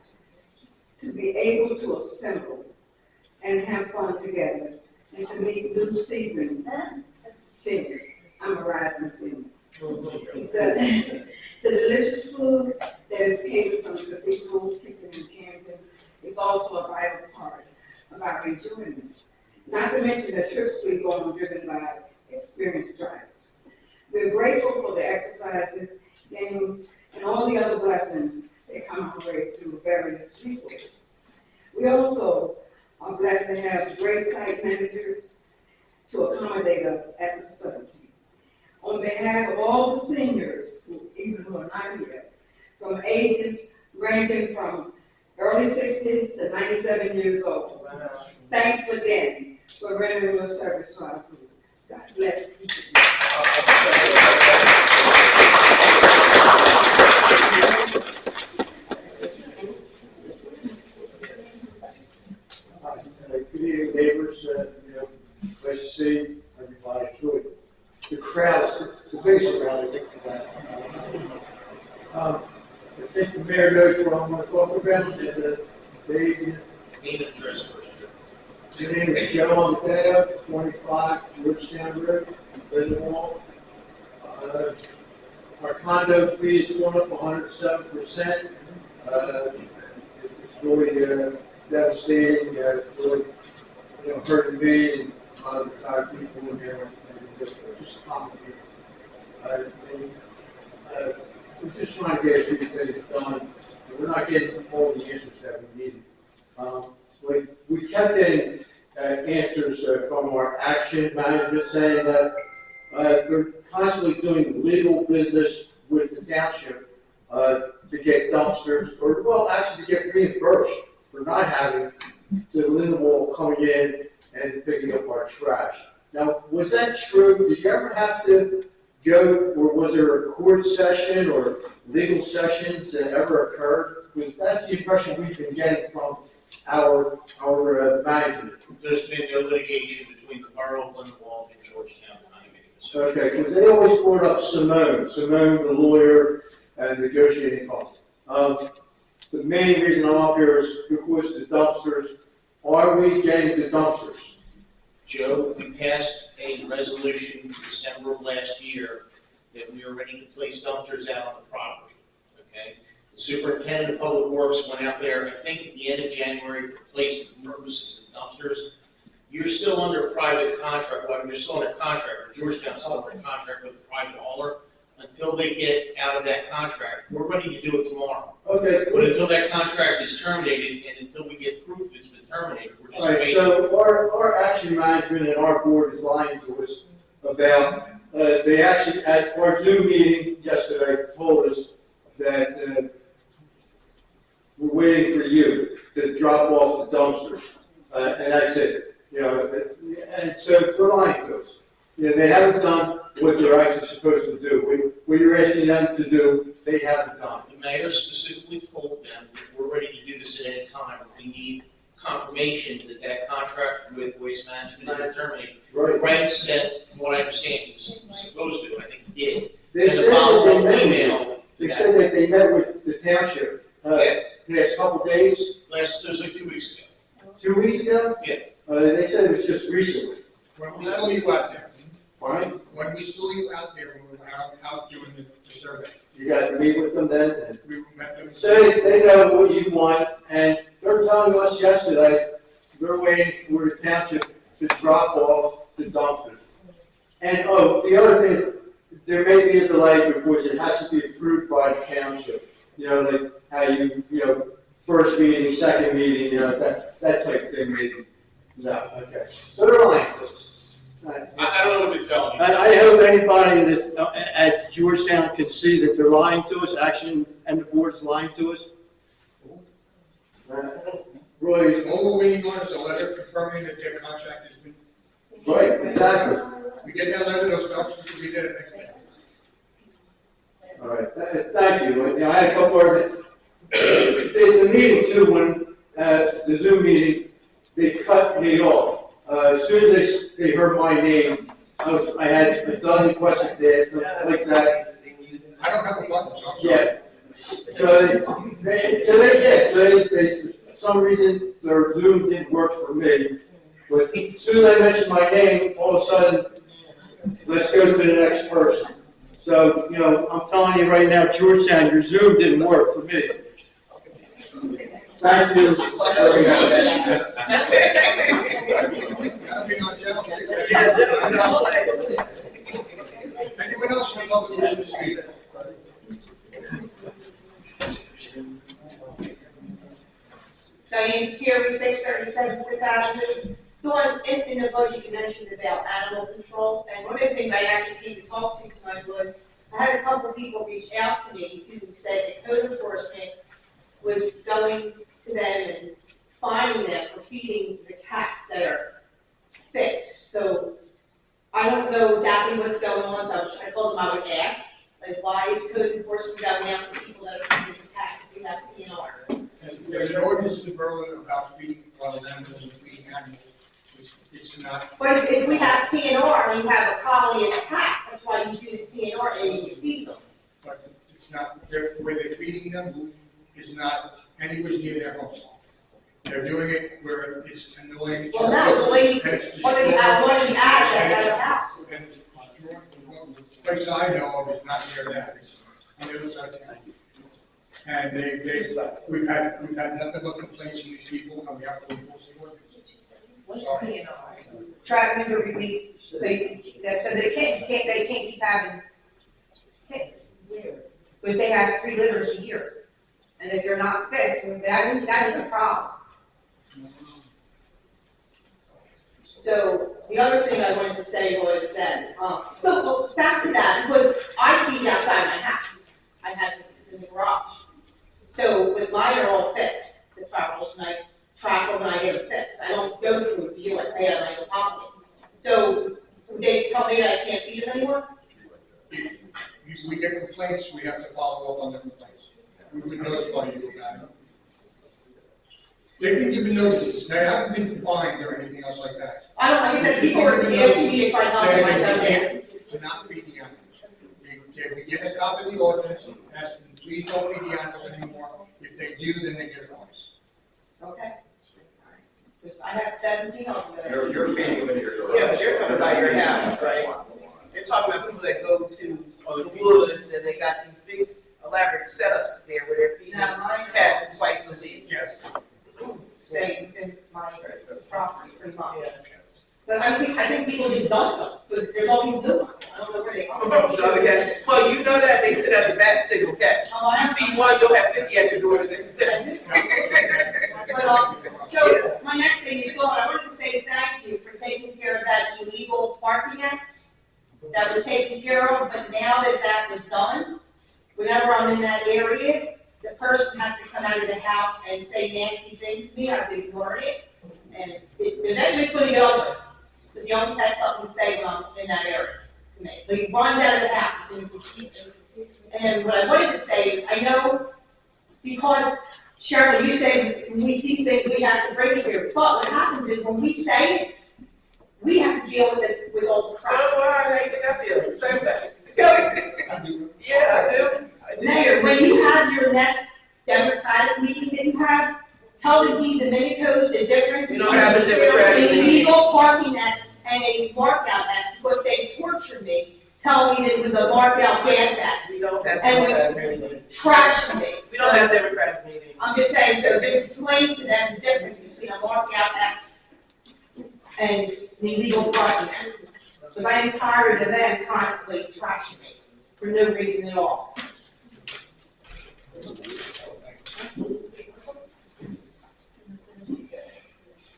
to be able to assemble and have fun together and to meet new seasoned seniors. I'm a rising senior. The delicious food that is catered from the Cathedral Kitchen in Camden is also a vital part of our enjoyment. Not to mention the trips we go on driven by experienced drivers. We're grateful for the exercises, games, and all the other blessings that come our way through various resources. We also are blessed to have great site managers to accommodate us at the facility. On behalf of all the seniors, who are not here, from ages ranging from early 60s to 97 years old. Wow. Thanks again for rendering your service to our group. God bless each of you. Good evening, neighbors. Nice to see everybody. It's really the crowds, the base crowd, I think, for that. I think the mayor knows what I'm going to talk about, and Dave. Name and address first. My name is Joe Amadeo, 25 Georgetown Road, Lindenwold. Our condo fee is going up 107%. It's really devastating, really, hurting me and a lot of retired people in here. Just complicated. We're just trying to get a few things done. We're not getting all the answers that we need. We kept getting answers from our action management saying that they're constantly doing legal business with the township to get dumpsters, or well, actually to get reimbursed for not having the Lindenwold coming in and picking up our trash. Now, was that true? Did you ever have to go, or was there a court session or legal sessions that ever occurred? Because that's the impression we've been getting from our management. There's been no litigation between the Borough of Lindenwold and Georgetown Condominium. Okay, because they always brought up Simone, the lawyer, and negotiating costs. The main reason I'm up here is because the dumpsters. Are we getting the dumpsters? Joe, we passed a resolution in December of last year that we are ready to place dumpsters out on the property, okay? The superintendent of public works went out there, I think at the end of January, for placement purposes of dumpsters. You're still under private contract, well, you're still under contract, or Georgetown's still under contract with the private hauler. Until they get out of that contract, we're ready to do it tomorrow. Okay. But until that contract is terminated, and until we get proof it's been terminated, we're just waiting. So our action management and our board is lying to us about, they actually, at our Zoom meeting yesterday, told us that we're waiting for you to drop off the dumpsters. And that's it, you know, and so they're lying to us. You know, they haven't done what they're actually supposed to do. What you're asking them to do, they haven't done. The mayor specifically told them that we're ready to do this at any time. We need confirmation that that contract with Waste Management is terminated. Right. Greg said, from what I understand, he was supposed to, I think he did. They Send said a that follow-up they email. met, they said that they met with the township, last couple days, It was like 2 weeks ago. 2 weeks ago? Yeah. They said it was just recently. When we saw you out there, Right? when we saw you out there, when we were out doing the survey, You got to meet with them then, and we met them. so they know what you want, and they're telling us yesterday, they're waiting for the township to drop off the dumpster. And, oh, the other thing, there may be a delay because it has to be approved by the township. You know, like how you know, first meeting, second meeting, you know, that type of thing maybe. No, okay. So they're lying to us. I don't know what they're telling you. I hope anybody that at Georgetown can see that they're lying to us, actually, and the board's lying to us. Roy, All we're waiting on is a letter confirming that their contract has been. right, exactly. We get that letter, those documents will be there next day. All right, thank you. Yeah, I had a couple of, the meeting too, when, the Zoom meeting, they cut me off. As soon as they heard my name, I had a dozen questions to ask them, like that. I don't have a button, so I'm sorry. Yeah. So they, for some reason, their Zoom didn't work for me. But as soon as I mentioned my name, all of a sudden, let's go to the next person. So, you know, I'm telling you right now, Georgetown, your Zoom didn't work for me. Thank you. Anyone else from the public wishing to speak? Diane Thierry, 637 Fifth Avenue. Dawn, in the budget you mentioned about animal control, and one of the things I actually came to talk to you tonight was, I had a couple of people reach out to me who said that code enforcement was going to them and fining them for feeding the cats that are fixed. So I don't know exactly what's going on, so I told them I would ask, like, why is code enforcement going out to people that are feeding the cats if we have TNR? There's an ordinance in the borough about feeding wild animals and feeding animals. It's not. But if we have TNR and you have a colony of cats, that's why you do the TNR and you feed them. But it's not, the way they're feeding them is not anywhere near their homes. They're doing it where it's annoying. Well, no, it's only, one of the ads at the house. And it's destroying, the place I know of is not near that, it's on the other side of town. And we've had nothing but complaints from these people, and we have to enforce the ordinance. What's TNR? Trap member release, so they can't keep having pigs. Because they have 3 litters a year. And if they're not fixed, that's the problem. So the other thing I wanted to say was that, so back to that, because I feed outside my house. I have it in the garage. So with mine are all fixed, the travels, and I track them and I get them fixed. I don't go through it because you like pay out of my own pocket. So they tell me that I can't feed them anymore? If we get complaints, we have to follow up on the complaints. We would notify you about it. They've been given notices, they haven't been fined or anything else like that. I don't, like I said, people are asking me if I know Saying my that own they ass. can't to not feed the animals. We get a copy of the ordinance, ask them, please don't feed the animals anymore. If they do, then they get fines. Okay. Because I have 17 of them. You're feeding them in your garage. Yeah, but you're coming by your house, right? You're talking about people that go to the woods and they got these big elaborate setups there where they're feeding cats twice a week. Yes. Stay within my property pretty much. But I think people just don't know, because there's always good ones. I don't know where they come from. Well, you know that they sit at the back single cat. You feed one, you'll have 50 at your door the next day. But, so my next thing is, I wanted to say thank you for taking care of that illegal parking X that was taken care of, but now that that was done, whenever I'm in that area, the person has to come out of the house and say nasty things to me. I've ignored it. and eventually it's gonna get ugly, because he always has something to say when I'm in that area to me. But he runs out of the house as soon as he sees me. And what I wanted to say is, I know, because Cheryl, you say when we see things, we have to bring it here, but what happens is when we say it, we have to deal with it with all the So crap. do I, how you think I feel? Same way. So, Yeah, I do. Mayor, when you have your next Democratic meeting that you have, tell the Dominicos the difference. We don't have a Democratic meeting. Illegal parking X and a markout X, because they tortured me, telling me that it was a markout gas X. We don't have And Democratic meetings. Trashed me. We don't have Democratic meetings. I'm just saying, so just explain to them the difference between a markout X and an illegal parking X. Because I am tired of them constantly trashing me for no reason at all.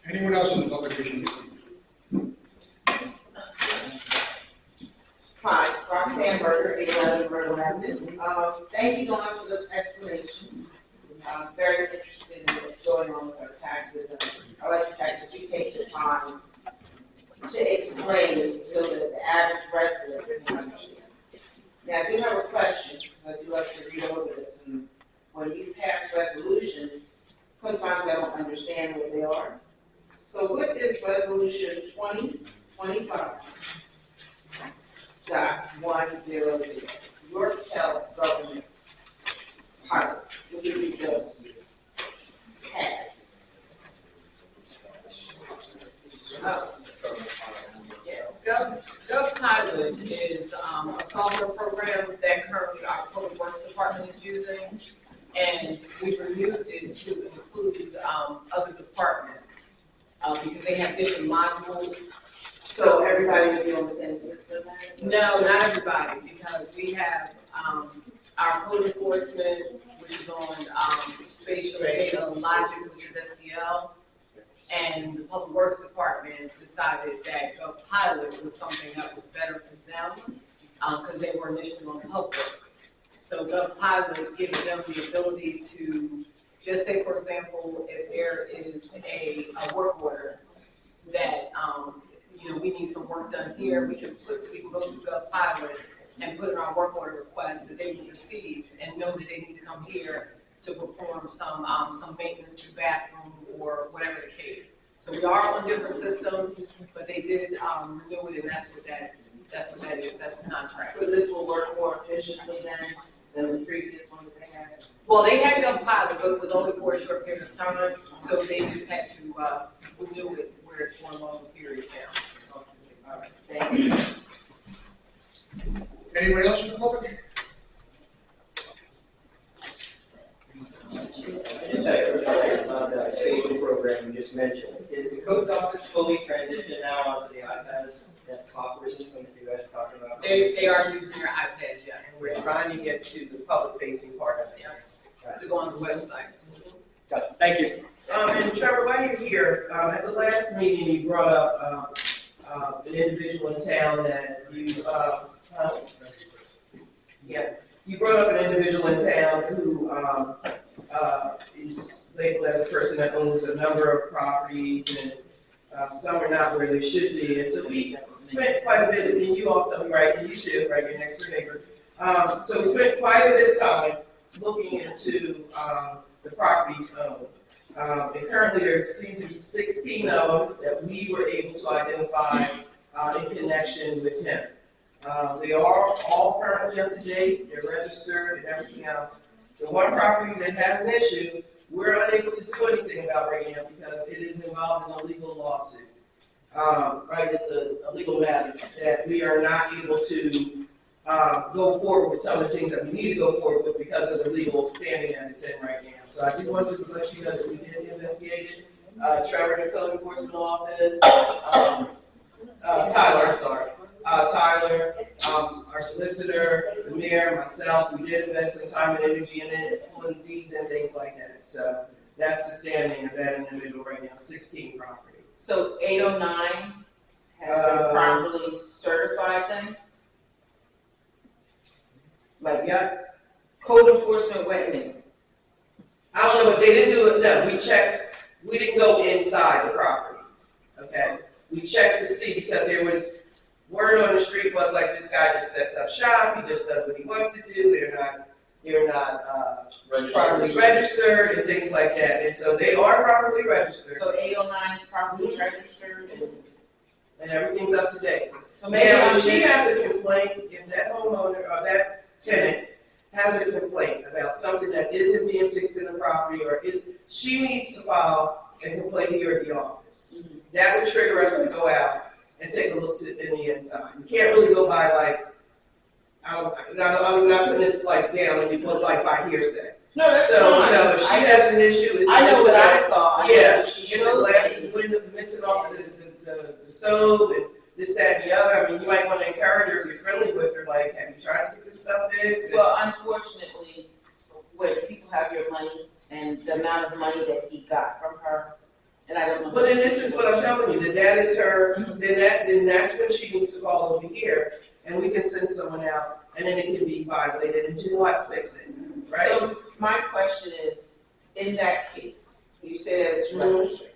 Anyone else in the public wishing to speak? Hi, Roxanne Berger, 811 Myrtle Avenue. Thank you, Dawn, for those explanations. I'm very interested in what's going on with our taxes, and I like the fact that you take the time to explain so that the average resident can understand. Now, I do have a question, I do like to read over this, and when you pass resolutions, sometimes I don't understand what they are. So what is resolution 2025.100, Yorktown government pilot, what did we just pass? GovPilot is a software program that currently our Public Works Department is using, and we renewed it to include other departments because they have different modules. So everybody would be on the same system then? No, not everybody, because we have our code enforcement, which is on spatial data logic, which is SDL. And the Public Works Department decided that GovPilot was something that was better for them because they were initially on Public Works. So GovPilot gives them the ability to, just say for example, if there is a work order that we need some work done here, we can go to GovPilot and put in our work order request that they will receive and know that they need to come here to perform some maintenance to the bathroom or whatever the case. So we are on different systems, but they did renew it, and that's what that is. That's the contract. So this will work more efficiently than the previous one that they had? Well, they had GovPilot, but it was only for a short period of time, so they just had to renew it where it's for a longer period now. All right, thank you. Anyone else in the public? I just had a question about that spatial program you just mentioned. Is the code's office fully transitioned now onto the iPads, that software system that you guys are talking about? They are using their iPads, yes. And we're trying to get to the public facing part of it. To go on the website. Got it. Thank you. And Trevor, while you're here, at the last meeting, you brought up an individual in town that you brought up an individual in town who is labeled as a person that owns a number of properties, and some are not where they should be. And so we spent quite a bit, and you also, right, and you too, right, your next door neighbor. So we spent quite a bit of time looking into the properties owned. And currently there seems to be 16 of them that we were able to identify in connection with him. They are all currently up to date, they're registered and everything else. The one property that has an issue, we're unable to do anything about right now because it is involved in a legal lawsuit. Right, it's a legal matter that we are not able to go forward with some of the things that we need to go forward with because of the legal standing that it's in right now. So I just wanted to let you know that we did investigate it. Trevor in the Code Enforcement Office, Tyler, I'm sorry. Tyler, our solicitor, the mayor, myself, we did invest some time and energy in it, pulling deeds and things like that. So that's the standing of that individual right now, 16 properties. So 809 has been properly certified then? Like, yeah. Code enforcement went in. I don't know, but they didn't do it, no, we checked, we didn't go inside the property. we checked to see, because there was, word on the street was like, this guy just sets up shop, he just does what he wants to do, they're not properly registered and things like that, and so they are properly registered, So 809 is properly registered and everything's up to date. so maybe Now, I'm if she just, has a complaint, if that homeowner or that tenant has a complaint about something that isn't being fixed in the property, or she needs to file a complaint here at the office. That would trigger us to go out and take a look in the inside. You can't really go by like, I'm not putting this like down on you, but like by hearsay. no, that's So, fine. you know, if she has an issue, it's. I know what I saw. I know Yeah, what she and the showed glasses, me. window, missing off the stove, and this, that, and the other. I mean, you might want to encourage her if you're friendly with her, like, have you tried to get this stuff fixed? Well, unfortunately, where people have your money and the amount of money that he got from her, and I don't know. Well, then this is what I'm telling you, that is her, then that's when she needs to call over here, and we can send someone out, and then it can be violated, and you know how to fix it, right? So my question is, in that case, you said it's registered.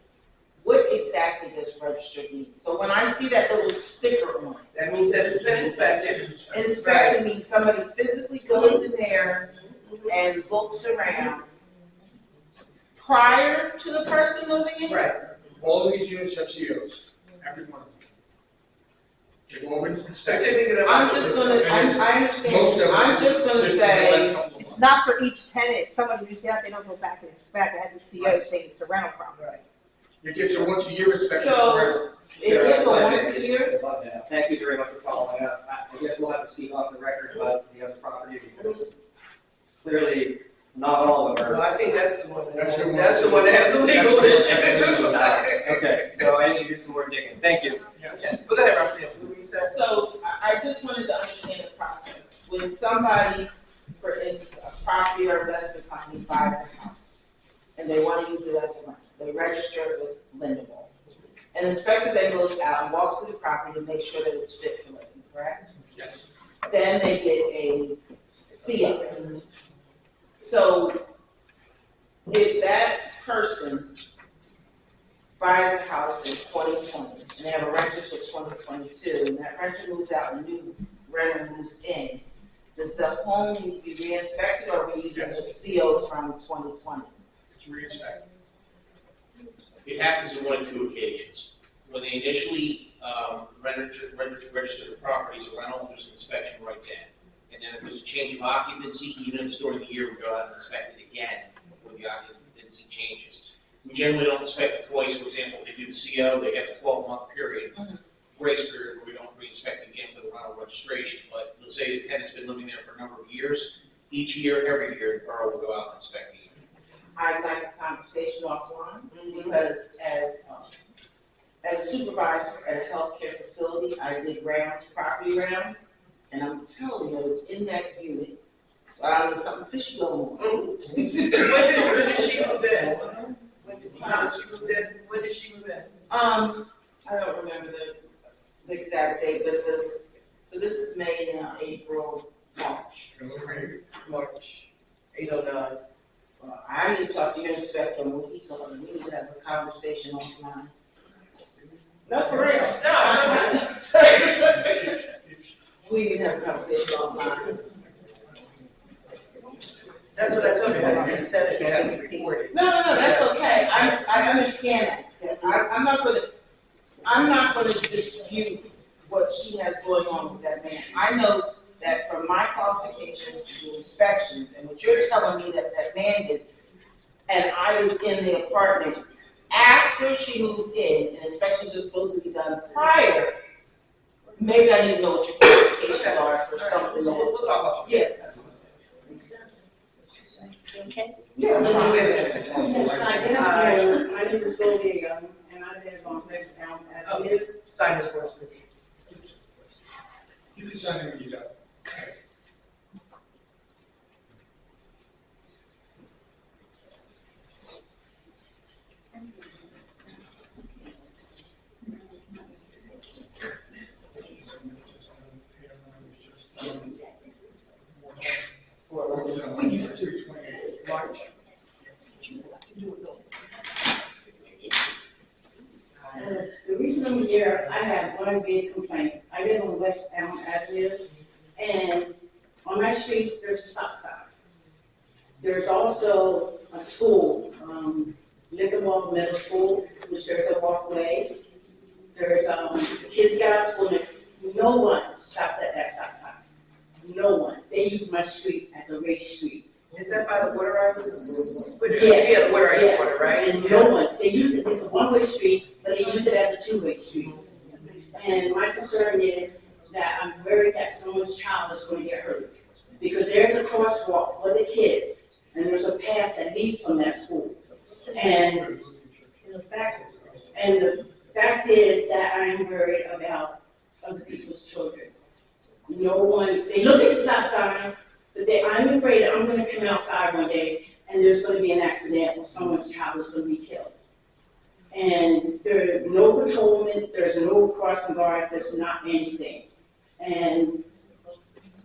What exactly does registered mean? So when I see that little sticker on it, That means that it's been inspected. inspected means somebody physically goes in there and looks around prior to the person moving in? Right. All of these units have COs, every one of them. They've all been inspected. Certificate of I'm just gonna, I Most understand, of them- I'm just gonna Just in the say, last couple of It's months. not for each tenant, someone moves out, they don't go back and inspect, it has a CO saying it's a rental property. Right. It gets a once a year inspection. So- it is a once a Just year? above that. Thank you very much for following up. I guess we'll have to speak off the record about the other property, because clearly not all of them Well, are. I think that's the one, That's the one. that's the one that has a legal issue. Okay, so I need to do some more digging. Thank you. Okay, but go ahead, Roxanne, what were you saying? So I just wanted to understand the process. When somebody, for instance, a property or investment company buys a house and they want to use it as a rental, they register it with Lindenwold. An inspector then goes out and walks through the property to make sure that it's fit for living, correct? Yes. Then they get a CO. So if that person buys a house in 2020 and they have a renter till 2022, and that renter moves out and new renter moves in, does the home need to be re-inspected, or are we using the COs from 2020? It's re-inspected. It happens on one of two occasions. When they initially register the property as a rental, there's an inspection right then. And then if there's a change of occupancy, even if it's during the year, we go out and inspect it again before the occupancy changes. We generally don't inspect it twice. For example, if they do the CO, they have a 12-month period, grace period, where we don't re-inspect again for the rental registration. But let's say the tenant's been living there for a number of years. Each year, every year, the borough will go out and inspect these. I'd like a conversation offline, because as supervisor at a healthcare facility, I did rounds, property rounds, and I'm telling you, it's in that unit. There's something fishy going on. When did she move in? When did she move in? I don't remember the exact date, but so this is May now, April, March. 809. I need to talk to your inspector, and we need to have a conversation offline. No, for real. No, We need to have a conversation offline. that's what I told you, it has to be said, it has to be recorded. No, that's okay. I understand that. I'm not gonna dispute what she has going on with that man. I know that from my qualifications to do inspections, and what you're telling me that man did, and I was in the apartment after she moved in, and inspections are supposed to be done prior, maybe I need to know what your qualifications are for something We'll that's. talk about Yeah. Okay. Yeah. My name is Sylvia, and I live on West Elm Avenue. Sign this for us, please. You can sign it when you go. We used to, March. The reason I'm here, one big complaint. I live on West Elm Avenue, and on my street, there's a stop sign. There's also a school, Lindenwold Middle School, which there's a walkway. There's, the kids get out of school, and no one stops at that stop sign. No one. They use my street as a race street. Is that by the waterized? Yes. Yeah, the waterized Yes. water, right? And no one, they use it, it's a one-way street, but they use it as a two-way street. And my concern is that I'm worried that someone's child is going to get hurt. Because there's a crosswalk for the kids, and there's a path that leads from that school. And the fact is that I'm worried about other people's children. No one, they look at the stop sign, but I'm afraid that I'm gonna come outside one day and there's gonna be an accident or someone's child is gonna be killed. And there's no patrolman, there's no crossing guard, there's not anything. And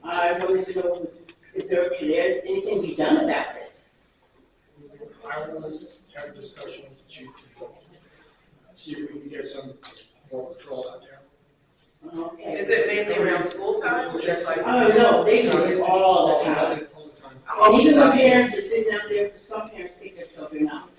I wanted to know, can there anything be done about it? I will have a discussion with the chief, see if we can get some more patrol out there. Okay. Is it mainly around school time? Just like? Oh, no, they do it all the time. And even when parents are sitting out there, because some parents pick their children up.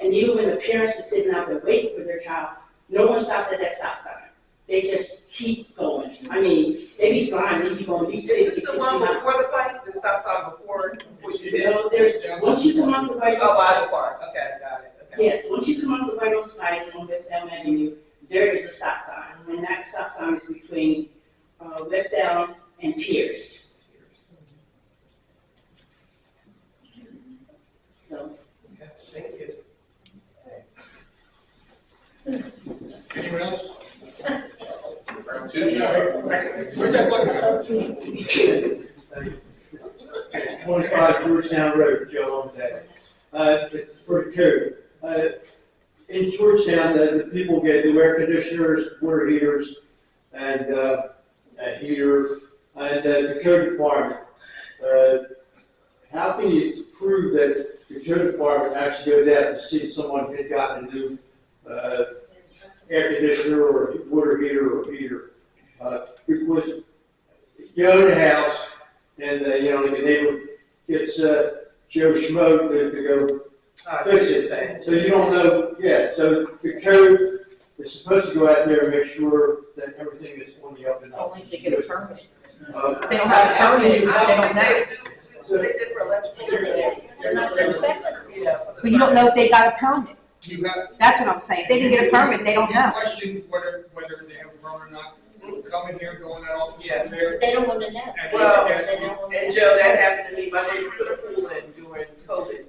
And even when the parents are sitting out there waiting for their child, no one stopped at that stop sign. They just keep going. I mean, they be flying, they be going, these 50, Is this the one before the fight, the stop sign before you hit? So there's, once you come off the White Oh, House. by the park, okay, got it, okay. Yes, once you come off the White House Pike on West Elm Avenue, there is a stop sign. And that stop sign is between West Elm and Pierce. So. Okay, thank you. Anyone else? Round two, Jerry. Where'd that button go? 25 Georgetown Road, Joe Lomzak. It's for the code. In Georgetown, the people get new air conditioners, water heaters, and a heater, and the code department. How can you prove that the code department actually goes out and sees someone had gotten a new air conditioner or water heater or heater? Because you own a house, and the neighbor gets Joe Schmo to go fix it. So you don't know, yeah, so the code is supposed to go out there and make sure that everything is on the up and up. Only if they get a permit. They don't have a permit, they don't know. So they did for electrical. They're not inspected. Yeah. But you don't know if they got a permit. You got. That's what I'm saying. If they didn't get a permit, they don't know. Question whether they have a permit or not. Come in here and go in that office Yeah. over there. They don't want to know. Well, and Joe, that happened to me, my neighbor put a pool in during COVID,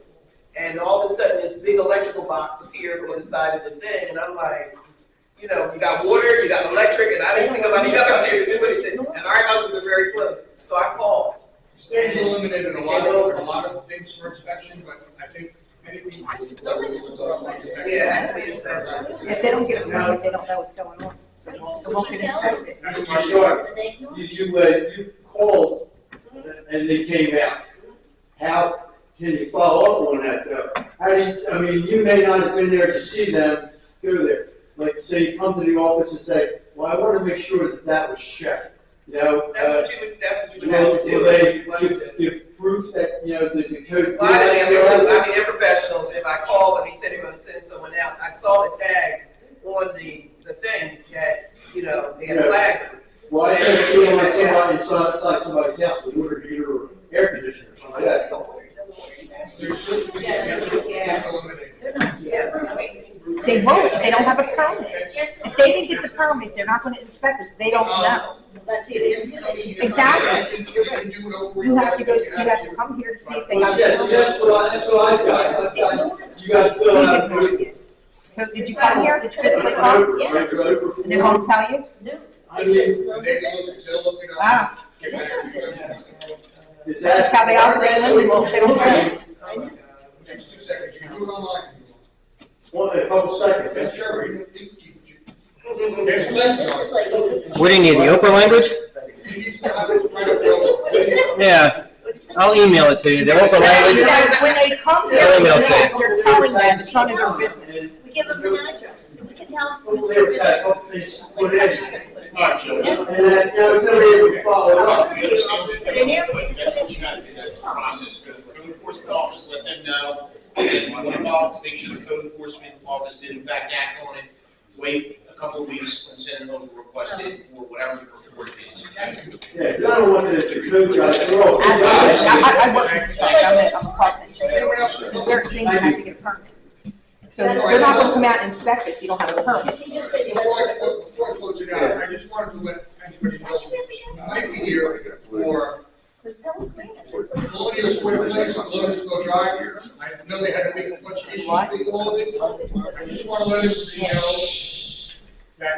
and all of a sudden, this big electrical box appeared on the side of the thing, and I'm like, you got water, you got electric, and I didn't see nobody come out there to do anything, and our houses are very close, so I called. State's eliminated a lot of things for inspection, but I think anything. Yeah, it has to be inspected. If they don't get a permit, they don't know what's going on. So it won't get inspected. That's my short. You called and they came out. How can you follow up on that though? You may not have been there to see them go there. Like say you come to the office and say, well, I want to make sure that was checked. That's what you would have to do. Will they give proof that, the code? Well, I didn't answer, they're professionals, if I called and he said he was gonna send someone out, I saw the tag on the thing that, they had flagged them. Well, I can't see it like it's like somebody's house, a water heater or air conditioner or something like that. They won't. They don't have a permit. If they didn't get the permit, they're not going to inspect us. They don't know. That's it. Exactly. You have to go. You have to come here to see if they got. Yes, that's what I've got. You got to fill out. Did you come here? Did you physically come? Yes. And they won't tell you? No. Wow. Is That's how they operate in Lindenwold. They don't know. Next 2 seconds, you can do it online. A couple seconds. That's true. There's less. What do you need, the Oprah language? Yeah, I'll email it to you. The Oprah language. Because when they come here, you're telling them it's none of their business. We give them an address. We can tell them. There's a couple things put in. All right, Joe. And that, it's gonna be able to follow up. We understand what you're doing, but that's what you gotta do, that's the process. Go to the code enforcement office, let them know, and then you want to follow up to make sure the code enforcement office did in fact act on it. Wait a couple of weeks and send them a request in for whatever the report is. Yeah, I don't want the code guys, they're all. I work in construction, I'm a process. So certain things you have to get a permit. So they're not gonna come out and inspect it if you don't have a permit. Before I close it out, I just wanted to let anybody know, I might be here for Colonial Square Place, Colonial Square Drive. I know they had a bunch of issues with all of it. I just want to let everybody know that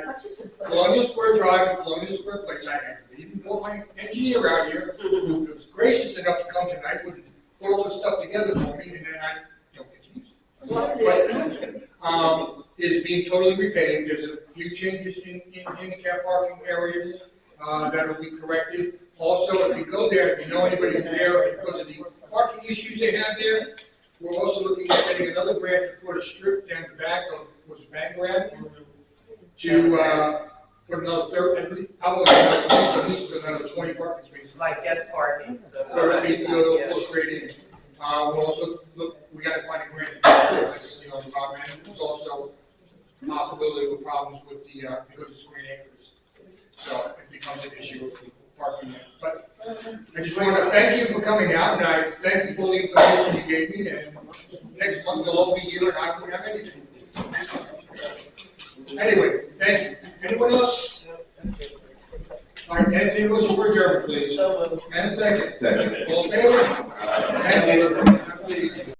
Colonial Square Drive and Colonial Square Place, I had even put my engineer out here, who was gracious enough to come tonight, would put all this stuff together for me, and then I don't get to use it. Is being totally repaid. There's a few changes in handicap parking areas that will be corrected. Also, if you go there, if you know anybody there, because of the parking issues they have there, we're also looking at getting another grant to put a strip down the back of, was Bank Grant, to put another at least another 20 parking spaces. Like guest parking, so. So that means we'll go straight in. We'll also look, we gotta find a grant, and there's also a possibility of problems with the, because it's green acres. So it becomes an issue of parking there. But I just want to thank you for coming out, and I thank you for the information you gave me, and next month they'll all be here, and I won't have anything. Anyway, thank you. Anyone else? All right, entertain a motion for adjournment, please. And a second. Second. All in favor? Thank you.